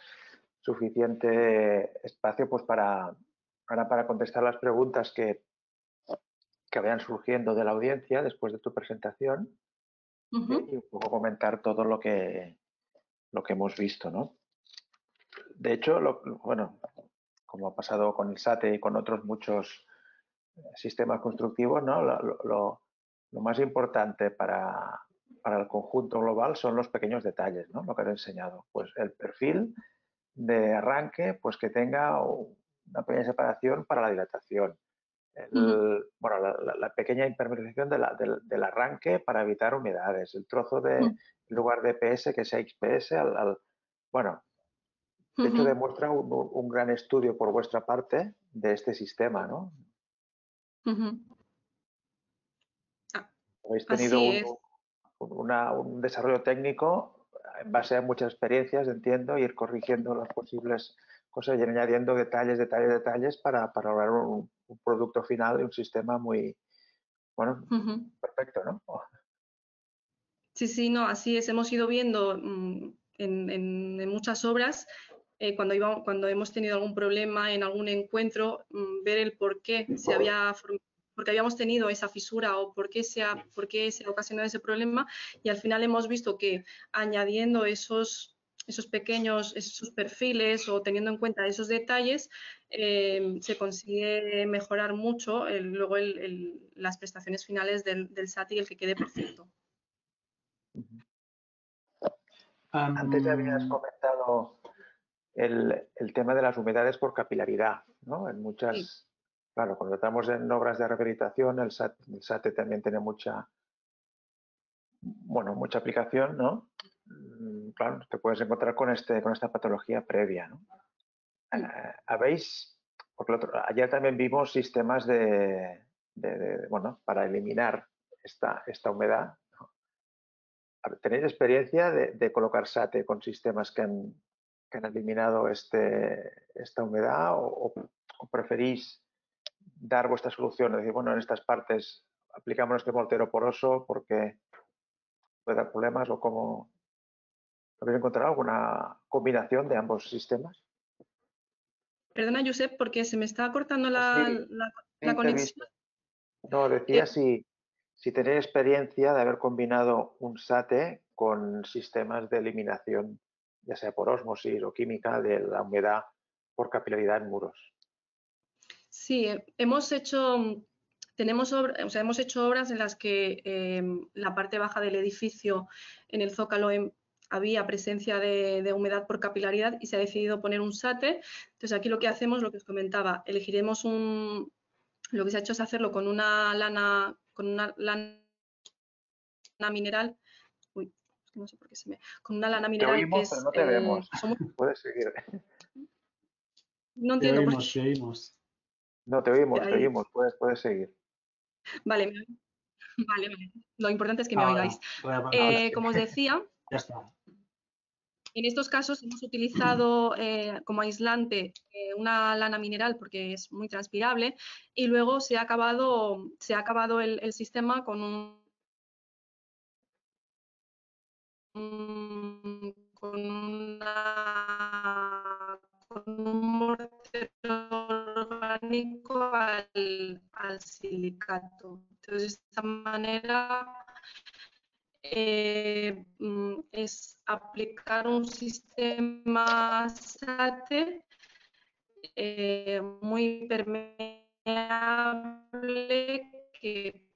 [SPEAKER 1] suficiente espacio pues para contestar las preguntas que vayan surgiendo de la audiencia después de tu presentación y un poco comentar todo lo que hemos visto, ¿no? De hecho, bueno, como ha pasado con el SATE y con otros muchos sistemas constructivos, ¿no? Lo más importante para el conjunto global son los pequeños detalles, ¿no? Lo que te he enseñado. Pues el perfil de arranque, pues que tenga una pequeña separación para la dilatación. Bueno, la pequeña impermeabilización del arranque para evitar humedades. El trozo de, en lugar de PS, que sea XPS. Bueno, de hecho, demuestra un gran estudio por vuestra parte de este sistema, ¿no? Habéis tenido
[SPEAKER 2] Así es.
[SPEAKER 1] un desarrollo técnico en base a muchas experiencias, entiendo, y ir corrigiendo las posibles cosas y añadiendo detalles para lograr un producto final y un sistema muy, bueno, perfecto, ¿no?
[SPEAKER 2] Sí, sí, no, así es. Hemos ido viendo en muchas obras, cuando hemos tenido algún problema en algún encuentro, ver el por qué porque habíamos tenido esa fisura o por qué se ha ocasionado ese problema, y al final hemos visto que añadiendo esos perfiles o teniendo en cuenta esos detalles, se consigue mejorar mucho luego las prestaciones finales del SAT y el que quede perfecto.
[SPEAKER 1] Antes ya habías comentado el tema de las humedades por capilaridad, ¿no? En muchas,
[SPEAKER 2] Sí.
[SPEAKER 1] claro, cuando estamos en obras de rehabilitación, el SATE también tiene mucha aplicación, ¿no? Claro, te puedes encontrar con esta patología previa, ¿no? Porque ayer también vimos sistemas bueno, para eliminar esta humedad, ¿no? ¿Tenéis experiencia de colocar SATE con sistemas que han eliminado esta humedad o preferís dar vuestra solución? Es decir, bueno, en estas partes aplicamos este mortero poroso porque puede dar problemas, o cómo habéis encontrado alguna combinación de ambos sistemas.
[SPEAKER 2] Perdona, Josep, porque se me está cortando
[SPEAKER 1] Sí,
[SPEAKER 2] la
[SPEAKER 1] te he
[SPEAKER 2] conexión.
[SPEAKER 1] visto. No, decía si tenéis experiencia de haber combinado un SATE con sistemas de eliminación, ya sea por ósmosis o química, de la humedad por capilaridad en muros.
[SPEAKER 2] Sí, hemos hecho obras en las que la parte baja del edificio, en el zócalo, había presencia de humedad por capilaridad y se ha decidido poner un SATE. Entonces aquí lo que hacemos, lo que os comentaba, elegiremos lo que se ha hecho es hacerlo con una lana mineral. Uy, no sé por qué con una lana
[SPEAKER 1] Te
[SPEAKER 2] mineral que
[SPEAKER 1] oímos, pero
[SPEAKER 2] es...
[SPEAKER 1] no te vemos. Puedes seguir.
[SPEAKER 2] No entiendo por qué.
[SPEAKER 3] Te oímos.
[SPEAKER 1] No, te oímos. Puedes seguir.
[SPEAKER 2] Vale, vale. Lo importante es que me
[SPEAKER 3] Ahora,
[SPEAKER 2] oigáis. Como os decía,
[SPEAKER 3] ya está.
[SPEAKER 2] en estos casos hemos utilizado como aislante una lana mineral porque es muy transpirable, y luego se ha acabado el sistema con un mortero orgánico al silicato. Entonces, de esta manera es aplicar un sistema SATE muy permeable que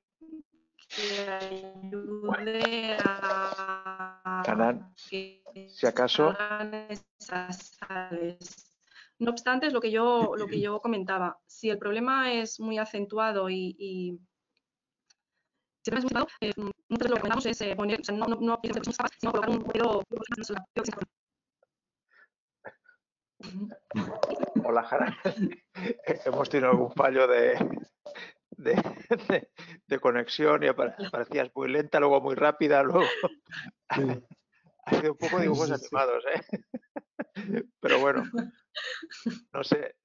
[SPEAKER 2] ayude a
[SPEAKER 1] Hanan,
[SPEAKER 2] que
[SPEAKER 1] si acaso,
[SPEAKER 2] salgan esas sales. No obstante, es lo que yo comentaba. Si el problema es muy acentuado y siempre es muchas veces lo que recomendamos es poner, o sea, no aplicar capas, sino colocar un modelo.
[SPEAKER 1] Hola, Jara. Hemos tenido algún fallo de conexión y aparecías muy lenta, luego muy rápida, luego
[SPEAKER 3] Sí.
[SPEAKER 1] ha sido un poco dibujos
[SPEAKER 3] Sí, sí.
[SPEAKER 1] animados, pero bueno, no sé,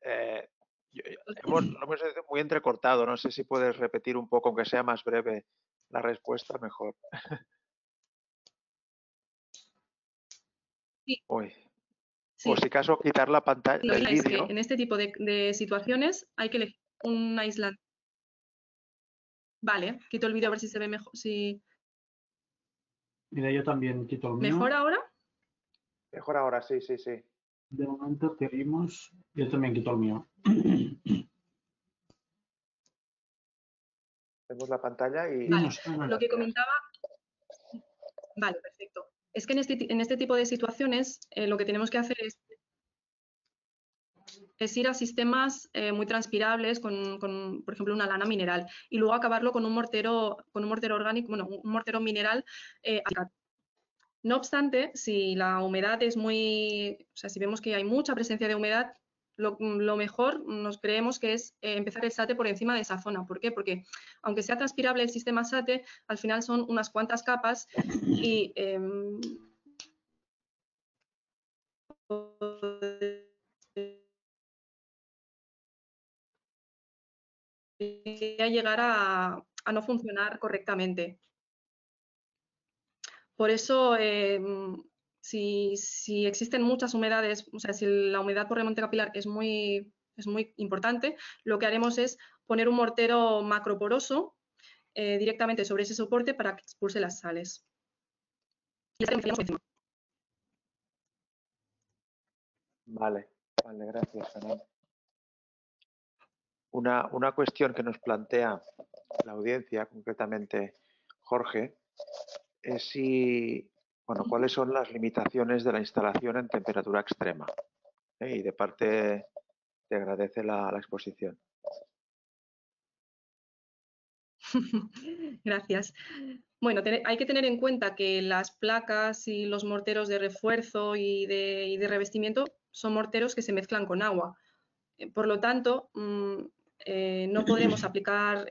[SPEAKER 1] lo hemos hecho muy entrecortado, no sé si puedes repetir un poco, aunque sea más breve, la respuesta, mejor.
[SPEAKER 2] Sí.
[SPEAKER 1] Uy.
[SPEAKER 2] Sí.
[SPEAKER 1] O si acaso quitar la pantalla del
[SPEAKER 2] Es que
[SPEAKER 1] vídeo.
[SPEAKER 2] en este tipo de situaciones hay que elegir un aislante. Vale, quito el vídeo a ver si se ve mejor. Si...
[SPEAKER 3] Mira, yo también quito el mío.
[SPEAKER 2] ¿Mejor ahora?
[SPEAKER 1] Mejor ahora, sí, sí, sí.
[SPEAKER 3] De momento te oímos. Yo también quito el mío.
[SPEAKER 1] Vemos la pantalla y...
[SPEAKER 2] Vale, lo que comentaba... Vale, perfecto. Es que en este tipo de situaciones lo que tenemos que hacer es ir a sistemas muy transpirables con, por ejemplo, una lana mineral y luego acabarlo con un mortero orgánico, bueno, un mortero mineral. No obstante, si la humedad es muy, o sea, si vemos que hay mucha presencia de humedad, lo mejor nos creemos que es empezar el SATE por encima de esa zona. ¿Por qué? Porque aunque sea transpirable el sistema SATE, al final son unas cuantas capas y llegar a no funcionar correctamente. Por eso, si existen muchas humedades, o sea, si la humedad por remonte capilar es muy importante, lo que haremos es poner un mortero macroporoso directamente sobre ese soporte para que expulse las sales.
[SPEAKER 1] Vale, vale, gracias, Fernando. Una cuestión que nos plantea la audiencia, concretamente Jorge, es si, bueno, cuáles son las limitaciones de la instalación en temperatura extrema. Y de parte te agradece la exposición.
[SPEAKER 2] Gracias. Bueno, hay que tener en cuenta que las placas y los morteros de refuerzo y de revestimiento son morteros que se mezclan con agua. Por lo tanto, no podremos aplicar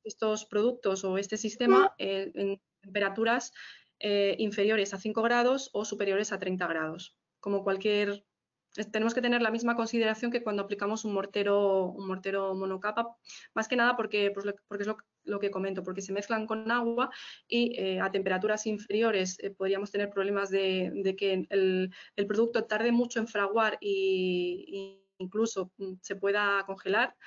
[SPEAKER 2] estos productos o este sistema en temperaturas inferiores a 5 grados o superiores a 30 grados. Como tenemos que tener la misma consideración que cuando aplicamos un mortero monocapa, más que nada porque es lo que comento, porque se mezclan con agua y a temperaturas inferiores podríamos tener problemas de que el producto tarde mucho en fraguar y incluso se pueda congelar,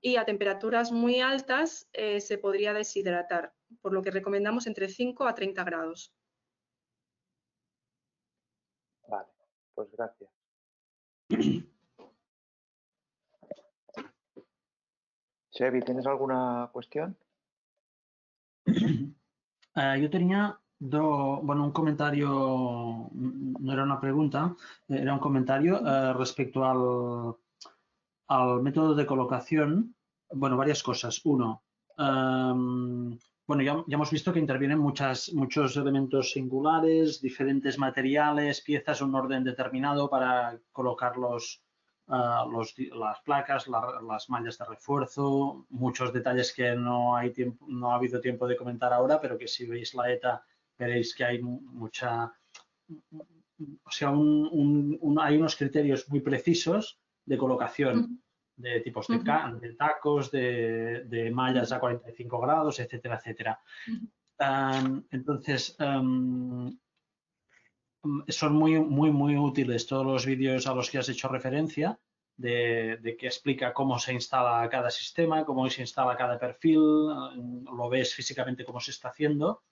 [SPEAKER 2] y a temperaturas muy altas se podría deshidratar, por lo que recomendamos entre 5 a 30 grados.
[SPEAKER 1] Vale, pues gracias. Xevi, ¿tienes alguna cuestión?
[SPEAKER 3] Yo tenía un comentario, no era una pregunta, era un comentario respecto al método de colocación. Bueno, varias cosas. Uno, bueno, ya hemos visto que intervienen muchos elementos singulares, diferentes materiales, piezas en un orden determinado para colocar las placas, las mallas de refuerzo, muchos detalles que no ha habido tiempo de comentar ahora, pero que si veis la ETA veréis que hay mucha, o sea, hay unos criterios muy precisos de colocación de tipos de tacos, de mallas a 45 grados, etcétera, etcétera. Entonces, son muy útiles todos los vídeos a los que has hecho referencia, de que explica cómo se instala cada sistema, cómo se instala cada perfil, lo ves físicamente cómo se está haciendo.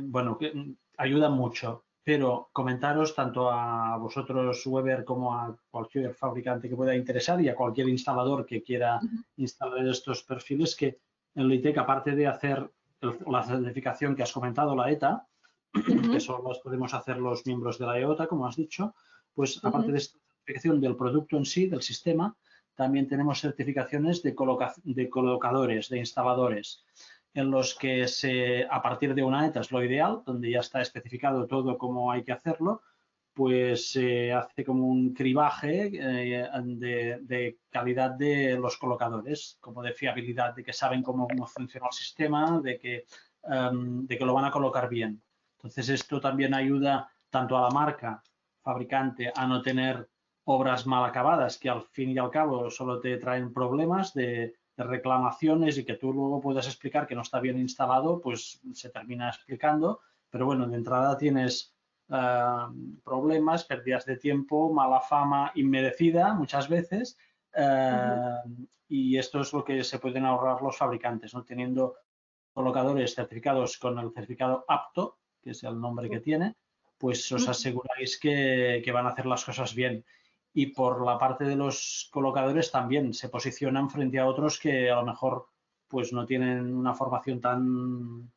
[SPEAKER 3] Bueno, ayuda mucho, pero comentaros tanto a vosotros, Weber, como a cualquier fabricante que pueda interesar y a cualquier instalador que quiera instalar estos perfiles, que en LITEC, aparte de hacer la certificación que has comentado, la ETA, que solo las podemos hacer los miembros de la EOTA, como has dicho, pues aparte de esta certificación del producto en sí, del sistema, también tenemos certificaciones de colocadores, de instaladores, en los que a partir de una ETA es lo ideal, donde ya está especificado todo cómo hay que hacerlo, pues se hace como un cribaje de calidad de los colocadores, como de fiabilidad, de que saben cómo funciona el sistema, de que lo van a colocar bien. Entonces, esto también ayuda tanto a la marca fabricante a no tener obras mal acabadas, que al fin y al cabo solo te traen problemas de reclamaciones y que tú luego puedas explicar que no está bien instalado, pues se termina explicando. Pero bueno, de entrada tienes problemas, pérdidas de tiempo, mala fama inmerecida muchas veces, y esto es lo que se pueden ahorrar los fabricantes, ¿no? Teniendo colocadores certificados con el certificado apto, que es el nombre que tiene, pues os aseguráis que van a hacer las cosas bien. Y por la parte de los colocadores también se posicionan frente a otros que a lo mejor pues no tienen una formación tan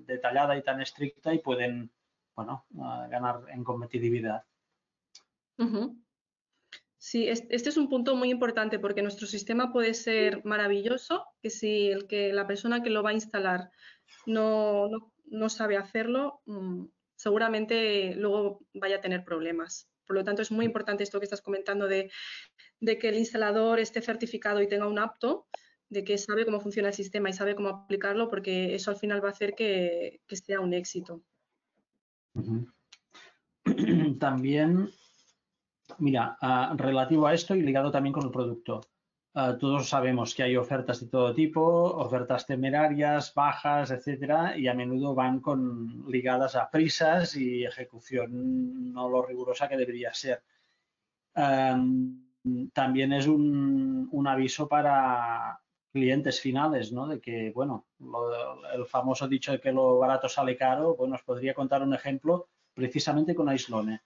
[SPEAKER 3] detallada y tan estricta y pueden, bueno, ganar en competitividad.
[SPEAKER 2] Sí, este es un punto muy importante porque nuestro sistema puede ser maravilloso, que si la persona que lo va a instalar no sabe hacerlo, seguramente luego vaya a tener problemas. Por lo tanto, es muy importante esto que estás comentando de que el instalador esté certificado y tenga un apto, de que sabe cómo funciona el sistema y sabe cómo aplicarlo, porque eso al final va a hacer que sea un éxito.
[SPEAKER 3] También, mira, relativo a esto y ligado también con el producto. Todos sabemos que hay ofertas de todo tipo, ofertas temerarias, bajas, etcétera, y a menudo van ligadas a prisas y ejecución no lo rigurosa que debería ser. También es un aviso para clientes finales, ¿no? De que, bueno, el famoso dicho de que lo barato sale caro, bueno, os podría contar un ejemplo precisamente con Aislone.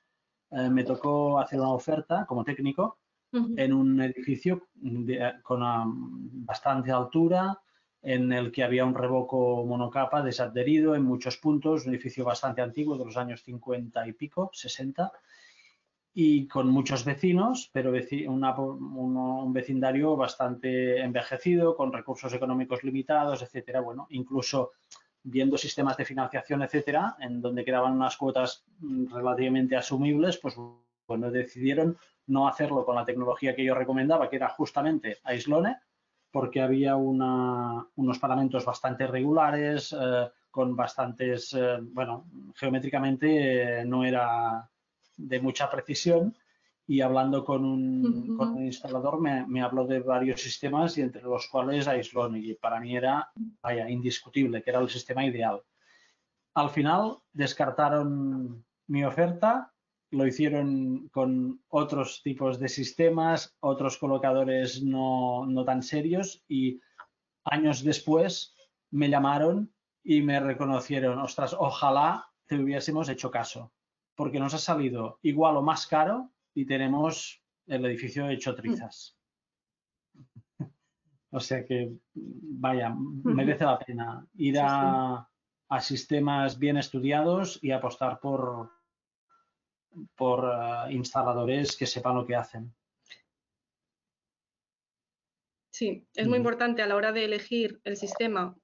[SPEAKER 3] Me tocó hacer una oferta como técnico en un edificio con bastante altura, en el que había un revoco monocapa desadherido en muchos puntos, un edificio bastante antiguo de los años 50 y pico, 60, y con muchos vecinos, pero un vecindario bastante envejecido, con recursos económicos limitados, etcétera. Bueno, incluso viendo sistemas de financiación, etcétera, en donde quedaban unas cuotas relativamente asumibles, pues bueno, decidieron no hacerlo con la tecnología que yo recomendaba, que era justamente Aislone, porque había unos paramentos bastante regulares, con bastantes, bueno, geométricamente no era de mucha precisión, y hablando con un instalador me habló de varios sistemas y entre los cuales Aislone, y para mí era, vaya, indiscutible, que era el sistema ideal. Al final descartaron mi oferta, lo hicieron con otros tipos de sistemas, otros colocadores no tan serios, y años después me llamaron y me reconocieron, ostras, ojalá te hubiésemos hecho caso, porque nos ha salido igual o más caro y tenemos el edificio hecho trizas. O sea que, vaya, merece la pena ir a sistemas bien estudiados y apostar por instaladores que sepan lo que hacen.
[SPEAKER 2] Sí, es muy importante a la hora de elegir el sistema,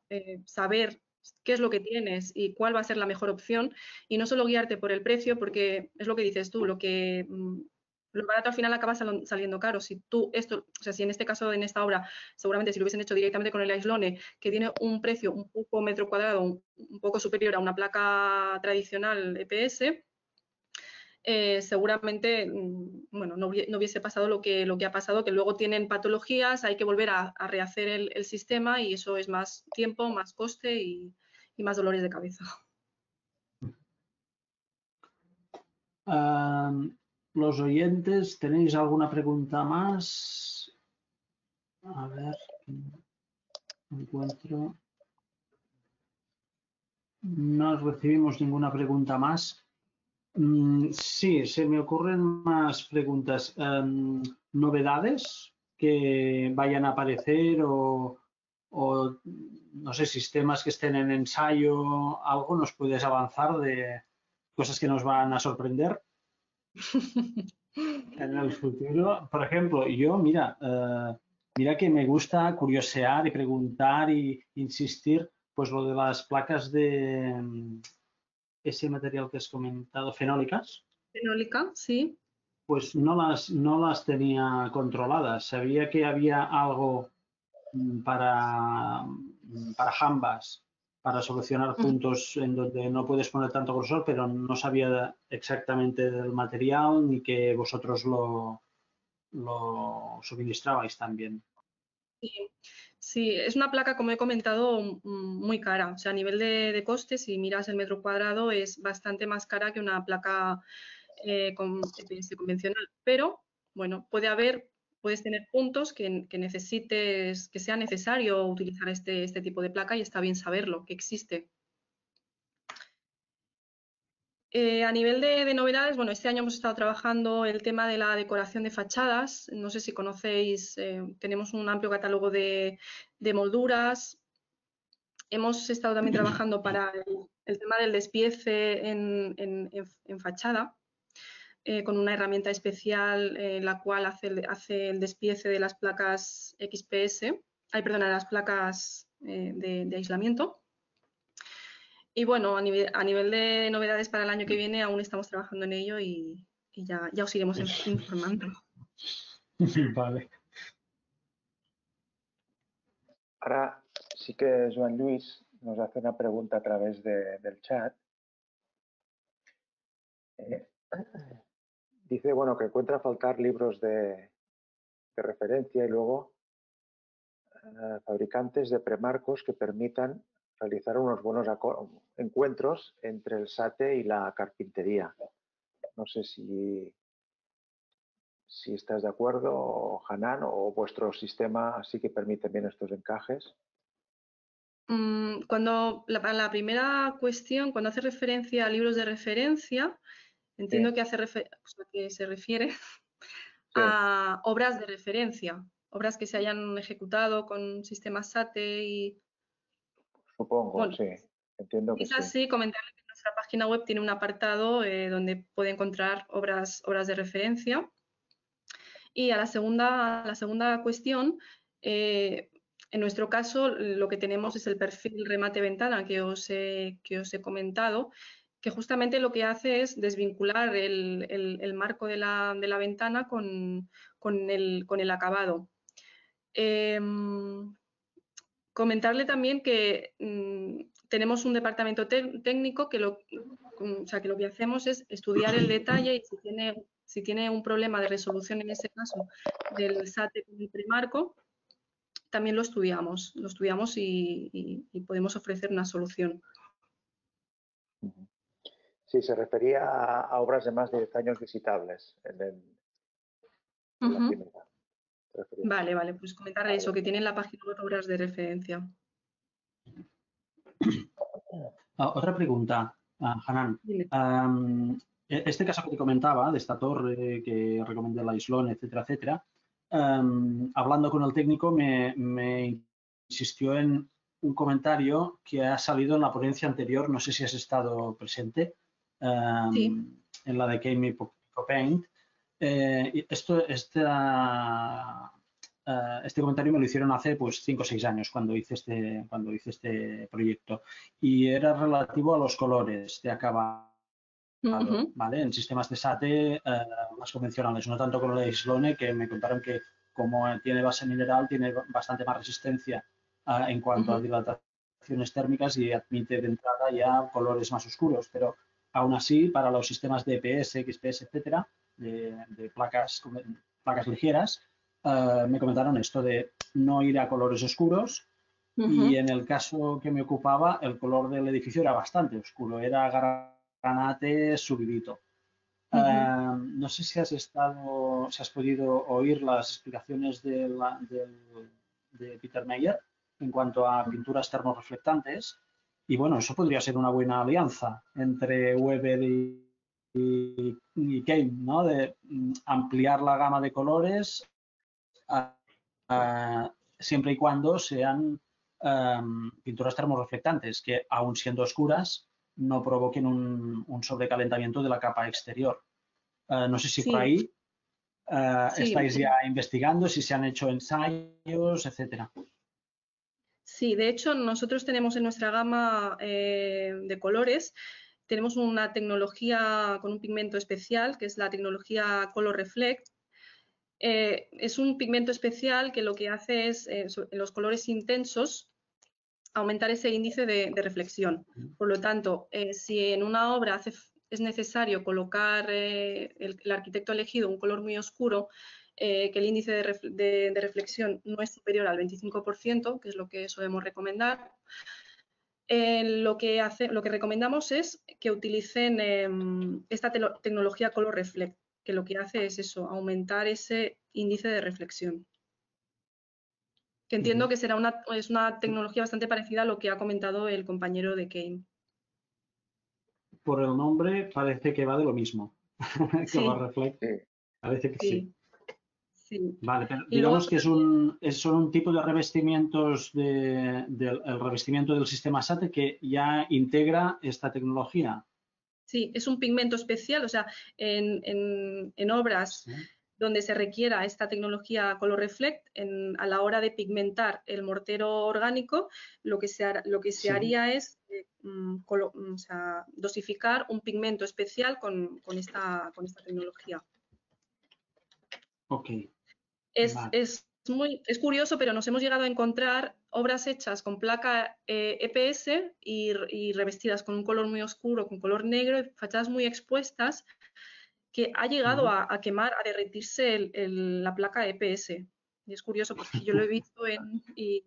[SPEAKER 2] saber qué es lo que tienes y cuál va a ser la mejor opción, y no solo guiarte por el precio, porque es lo que dices tú, lo barato al final acaba saliendo caro. Si tú o sea, si en este caso, en esta obra, seguramente si lo hubiesen hecho directamente con el Aislone, que tiene un precio un poco metro cuadrado, un poco superior a una placa tradicional EPS, seguramente, bueno, no hubiese pasado lo que ha pasado, que luego tienen patologías, hay que volver a rehacer el sistema, y eso es más tiempo, más coste y más dolores de cabeza.
[SPEAKER 3] Los oyentes, ¿tenéis alguna pregunta más? A ver, encuentro. No recibimos ninguna pregunta más. Sí, se me ocurren más preguntas. ¿Novedades que vayan a aparecer o no sé, sistemas que estén en ensayo? ¿Algo nos puedes avanzar de cosas que nos van a sorprender? En el futuro, por ejemplo, yo, mira, mira que me gusta curiosear y preguntar y insistir, pues lo de las placas de ese material que has comentado, fenólicas,
[SPEAKER 2] Fenólica, sí.
[SPEAKER 3] pues no las tenía controladas. Sabía que había algo para Jambas, para solucionar
[SPEAKER 2] Ujú.
[SPEAKER 3] puntos en donde no puedes poner tanto grosor, pero no sabía exactamente del material ni que vosotros lo suministrabais también.
[SPEAKER 2] Sí, sí, es una placa, como he comentado, muy cara. O sea, a nivel de costes, si miras el metro cuadrado, es bastante más cara que una placa con EPS convencional. Pero, bueno, puedes tener puntos que necesites, que sea necesario utilizar este tipo de placa y está bien saberlo, que existe. A nivel de novedades, bueno, este año hemos estado trabajando el tema de la decoración de fachadas. No sé si conocéis, tenemos un amplio catálogo de molduras. Hemos estado también trabajando para el tema del despiece en fachada, con una herramienta especial la cual hace el despiece de las placas XPS, perdona, las placas de aislamiento. Y bueno, a nivel de novedades para el año que viene, aún estamos trabajando en ello y ya os iremos informando.
[SPEAKER 3] Vale.
[SPEAKER 1] Ahora sí que Joan Luis nos hace una pregunta a través del chat. Eh, dice, bueno, que encuentra faltar libros de referencia y luego fabricantes de premarcos que permitan realizar unos buenos encuentros entre el SATE y la carpintería. No sé si estás de acuerdo, Hanan, o vuestro sistema sí que permite bien estos encajes.
[SPEAKER 2] Cuando la primera cuestión, cuando hace referencia a libros de referencia, entiendo
[SPEAKER 1] Sí,
[SPEAKER 2] que se refiere
[SPEAKER 1] sí,
[SPEAKER 2] a obras de referencia, obras que se hayan ejecutado con sistemas SATE y,
[SPEAKER 1] supongo,
[SPEAKER 2] bueno,
[SPEAKER 1] sí. Entiendo
[SPEAKER 2] si
[SPEAKER 1] que
[SPEAKER 2] es
[SPEAKER 1] sí.
[SPEAKER 2] así, comentarle que nuestra página web tiene un apartado donde puede encontrar obras de referencia. Y a la segunda cuestión, en nuestro caso, lo que tenemos es el perfil remate ventana que os he comentado, que justamente lo que hace es desvincular el marco de la ventana con el acabado. Comentarle también que tenemos un departamento técnico que que lo que hacemos es estudiar el detalle y si tiene un problema de resolución, en ese caso, del SATE con el premarco, también lo estudiamos y podemos ofrecer una solución.
[SPEAKER 1] Sí, se refería a obras de más de 10 años visitables en la primera.
[SPEAKER 2] Vale, pues comentarle
[SPEAKER 1] Vale.
[SPEAKER 2] eso, que tienen la página web obras de referencia.
[SPEAKER 3] Otra pregunta, Hanan.
[SPEAKER 2] Dime.
[SPEAKER 3] Este caso que te comentaba, de esta torre que recomendé la Islón, etcétera, etcétera, hablando con el técnico me insistió en un comentario que ha salido en la ponencia anterior, no sé si has estado presente,
[SPEAKER 2] Sí.
[SPEAKER 3] en la de Kame Paint. Este comentario me lo hicieron hace pues 5 o 6 años cuando hice este proyecto y era relativo a los colores de acabado, ¿vale? En sistemas de SATE más convencionales, no tanto con la Islone, que me contaron que como tiene base mineral tiene bastante más resistencia en cuanto a dilataciones térmicas y admite de entrada ya colores más oscuros, pero aún así para los sistemas de EPS, XPS, etcétera, de placas ligeras, me comentaron esto de no ir a colores oscuros y en el caso que me ocupaba el color del edificio era bastante oscuro, era granate subidito. No sé si si has podido oír las explicaciones de Peter Meyer en cuanto a pinturas termorreflectantes y bueno, eso podría ser una buena alianza entre Weber y Kane, ¿no? De ampliar la gama de colores siempre y cuando sean pinturas termorreflectantes que, aun siendo oscuras, no provoquen un sobrecalentamiento de la capa exterior. No sé si por
[SPEAKER 2] Sí.
[SPEAKER 3] ahí
[SPEAKER 2] Sí.
[SPEAKER 3] estáis ya investigando, si se han hecho ensayos, etcétera.
[SPEAKER 2] Sí, de hecho, nosotros tenemos en nuestra gama de colores, tenemos una tecnología con un pigmento especial, que es la tecnología Color Reflect. Es un pigmento especial que lo que hace es, en los colores intensos, aumentar ese índice de reflexión. Por lo tanto, si en una obra es necesario colocar el arquitecto ha elegido un color muy oscuro, que el índice de reflexión no es superior al 25%, que es lo que solemos recomendar, lo que recomendamos es que utilicen esta tecnología Color Reflect, que lo que hace es eso, aumentar ese índice de reflexión. Que entiendo que es una tecnología bastante parecida a lo que ha comentado el compañero de Kane.
[SPEAKER 3] Por el nombre parece que va de lo mismo.
[SPEAKER 2] Sí.
[SPEAKER 3] Color Reflect. Parece que sí.
[SPEAKER 2] Sí.
[SPEAKER 3] Vale, pero
[SPEAKER 2] Y
[SPEAKER 3] digamos
[SPEAKER 2] luego,
[SPEAKER 3] que son un tipo de revestimientos el revestimiento del sistema SATE que ya integra esta tecnología.
[SPEAKER 2] Sí, es un pigmento especial, o sea, en obras
[SPEAKER 3] Sí.
[SPEAKER 2] donde se requiera esta tecnología Color Reflect, a la hora de pigmentar el mortero orgánico, lo que se haría es o sea, dosificar un pigmento especial con esta tecnología.
[SPEAKER 3] Ok.
[SPEAKER 2] Es
[SPEAKER 3] Vale.
[SPEAKER 2] es curioso, pero nos hemos llegado a encontrar obras hechas con placa EPS y revestidas con un color muy oscuro, con color negro, y fachadas muy expuestas, que ha llegado a quemar, a derretirse la placa EPS. Y es curioso porque yo lo he visto y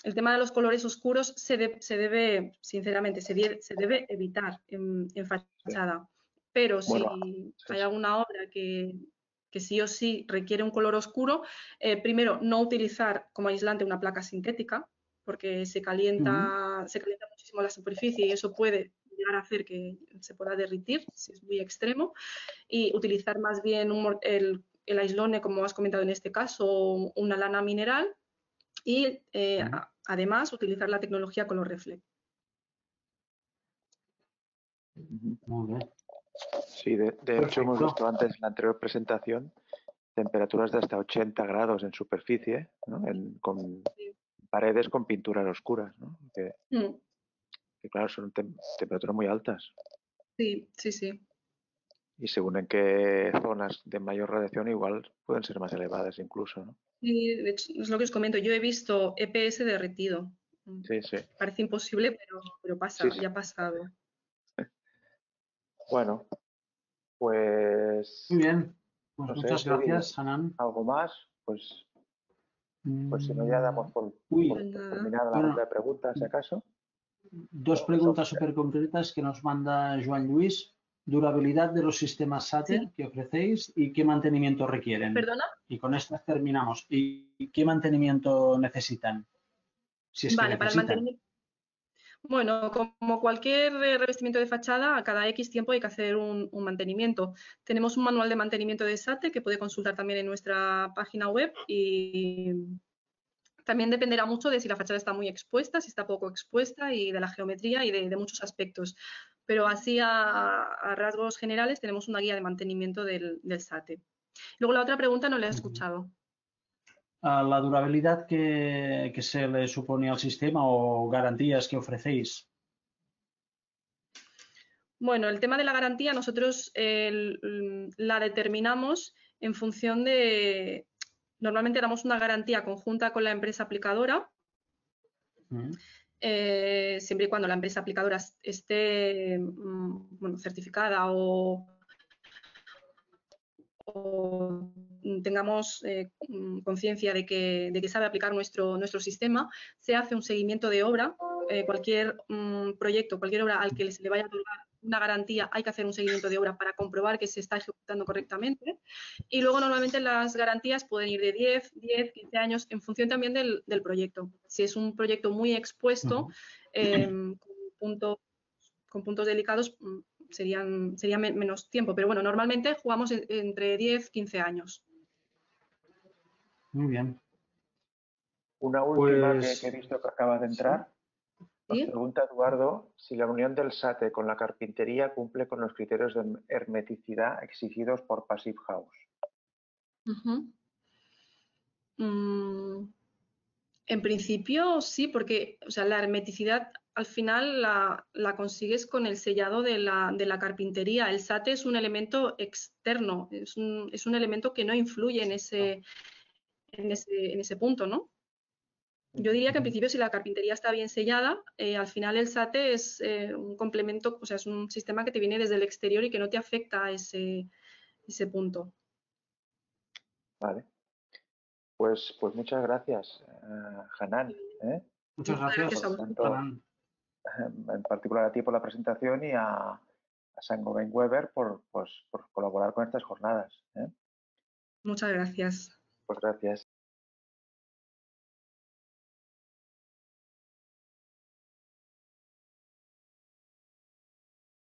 [SPEAKER 2] el tema de los colores oscuros se debe, sinceramente, se debe evitar en fachada. Pero
[SPEAKER 1] Bueno,
[SPEAKER 2] si hay alguna obra que sí o sí requiere un color oscuro, primero, no utilizar como aislante una placa sintética, porque se calienta muchísimo la superficie y eso puede llegar a hacer que se pueda derretir, si es muy extremo, y utilizar más bien el aislone, como has comentado en este caso, una lana mineral, y además utilizar la tecnología Color Reflect.
[SPEAKER 3] Muy bien.
[SPEAKER 1] Sí, de hecho hemos visto antes en la anterior presentación temperaturas de hasta 80 grados en superficie, ¿no? Con paredes con pinturas oscuras, ¿no? Que claro, son temperaturas muy altas.
[SPEAKER 2] Sí, sí, sí.
[SPEAKER 1] Y según en qué zonas de mayor radiación igual pueden ser más elevadas incluso, ¿no?
[SPEAKER 2] Y de hecho, es lo que os comento, yo he visto EPS derretido.
[SPEAKER 1] Sí, sí.
[SPEAKER 2] Parece imposible, pero pasa,
[SPEAKER 1] Sí.
[SPEAKER 2] ya ha pasado.
[SPEAKER 1] Bueno, pues
[SPEAKER 3] Muy bien. Pues
[SPEAKER 1] no sé,
[SPEAKER 3] muchas
[SPEAKER 1] Suri,
[SPEAKER 3] gracias, Hanan.
[SPEAKER 1] algo más, pues si no ya damos por
[SPEAKER 2] Pues nada.
[SPEAKER 1] terminada la ronda de preguntas, si acaso.
[SPEAKER 3] Dos preguntas súper concretas que nos manda Joan Luis. Durabilidad de los sistemas SATE
[SPEAKER 2] Sí.
[SPEAKER 3] que ofrecéis y qué mantenimiento requieren.
[SPEAKER 2] ¿Perdona?
[SPEAKER 3] Y con estas terminamos. ¿Y qué mantenimiento necesitan? Si es que
[SPEAKER 2] Vale, para el
[SPEAKER 3] necesitan.
[SPEAKER 2] mantenimiento. Bueno, como cualquier revestimiento de fachada, a cada X tiempo hay que hacer un mantenimiento. Tenemos un manual de mantenimiento de SATE que puede consultar también en nuestra página web y también dependerá mucho de si la fachada está muy expuesta, si está poco expuesta y de la geometría y de muchos aspectos. Pero así a rasgos generales tenemos una guía de mantenimiento del SATE. Luego la otra pregunta no la he escuchado.
[SPEAKER 3] La durabilidad que se le supone al sistema o garantías que ofrecéis.
[SPEAKER 2] Bueno, el tema de la garantía nosotros la determinamos en función de... Normalmente damos una garantía conjunta con la empresa aplicadora, siempre y cuando la empresa aplicadora esté certificada o tengamos conciencia de que sabe aplicar nuestro sistema, se hace un seguimiento de obra. Cualquier proyecto, cualquier obra al que se le vaya a otorgar una garantía, hay que hacer un seguimiento de obra para comprobar que se está ejecutando correctamente. Y luego normalmente las garantías pueden ir de 10, 15 años en función también del proyecto. Si es un proyecto muy expuesto, con puntos delicados, sería menos tiempo. Pero bueno, normalmente jugamos entre 10, 15 años.
[SPEAKER 3] Muy bien.
[SPEAKER 1] Una última que he visto que acaba de entrar. Nos
[SPEAKER 2] ¿Sí?
[SPEAKER 1] pregunta Eduardo si la unión del SATE con la carpintería cumple con los criterios de hermeticidad exigidos por Passive House.
[SPEAKER 2] Ujú. En principio sí, porque o sea, la hermeticidad al final la consigues con el sellado de la carpintería. El SATE es un elemento externo, es un elemento que no influye en ese punto, ¿no? Yo diría que en principio si la carpintería está bien sellada, al final el SATE es un complemento, o sea, es un sistema que te viene desde el exterior y que no te afecta a ese punto.
[SPEAKER 1] Vale. Pues muchas gracias, Hanan.
[SPEAKER 3] Muchas gracias,
[SPEAKER 2] Gracias a vosotros.
[SPEAKER 1] Tanto,
[SPEAKER 3] Hanan.
[SPEAKER 1] en particular a ti por la presentación y a Saint-Gobain Weber por colaborar con estas jornadas.
[SPEAKER 2] Muchas gracias.
[SPEAKER 1] Pues gracias.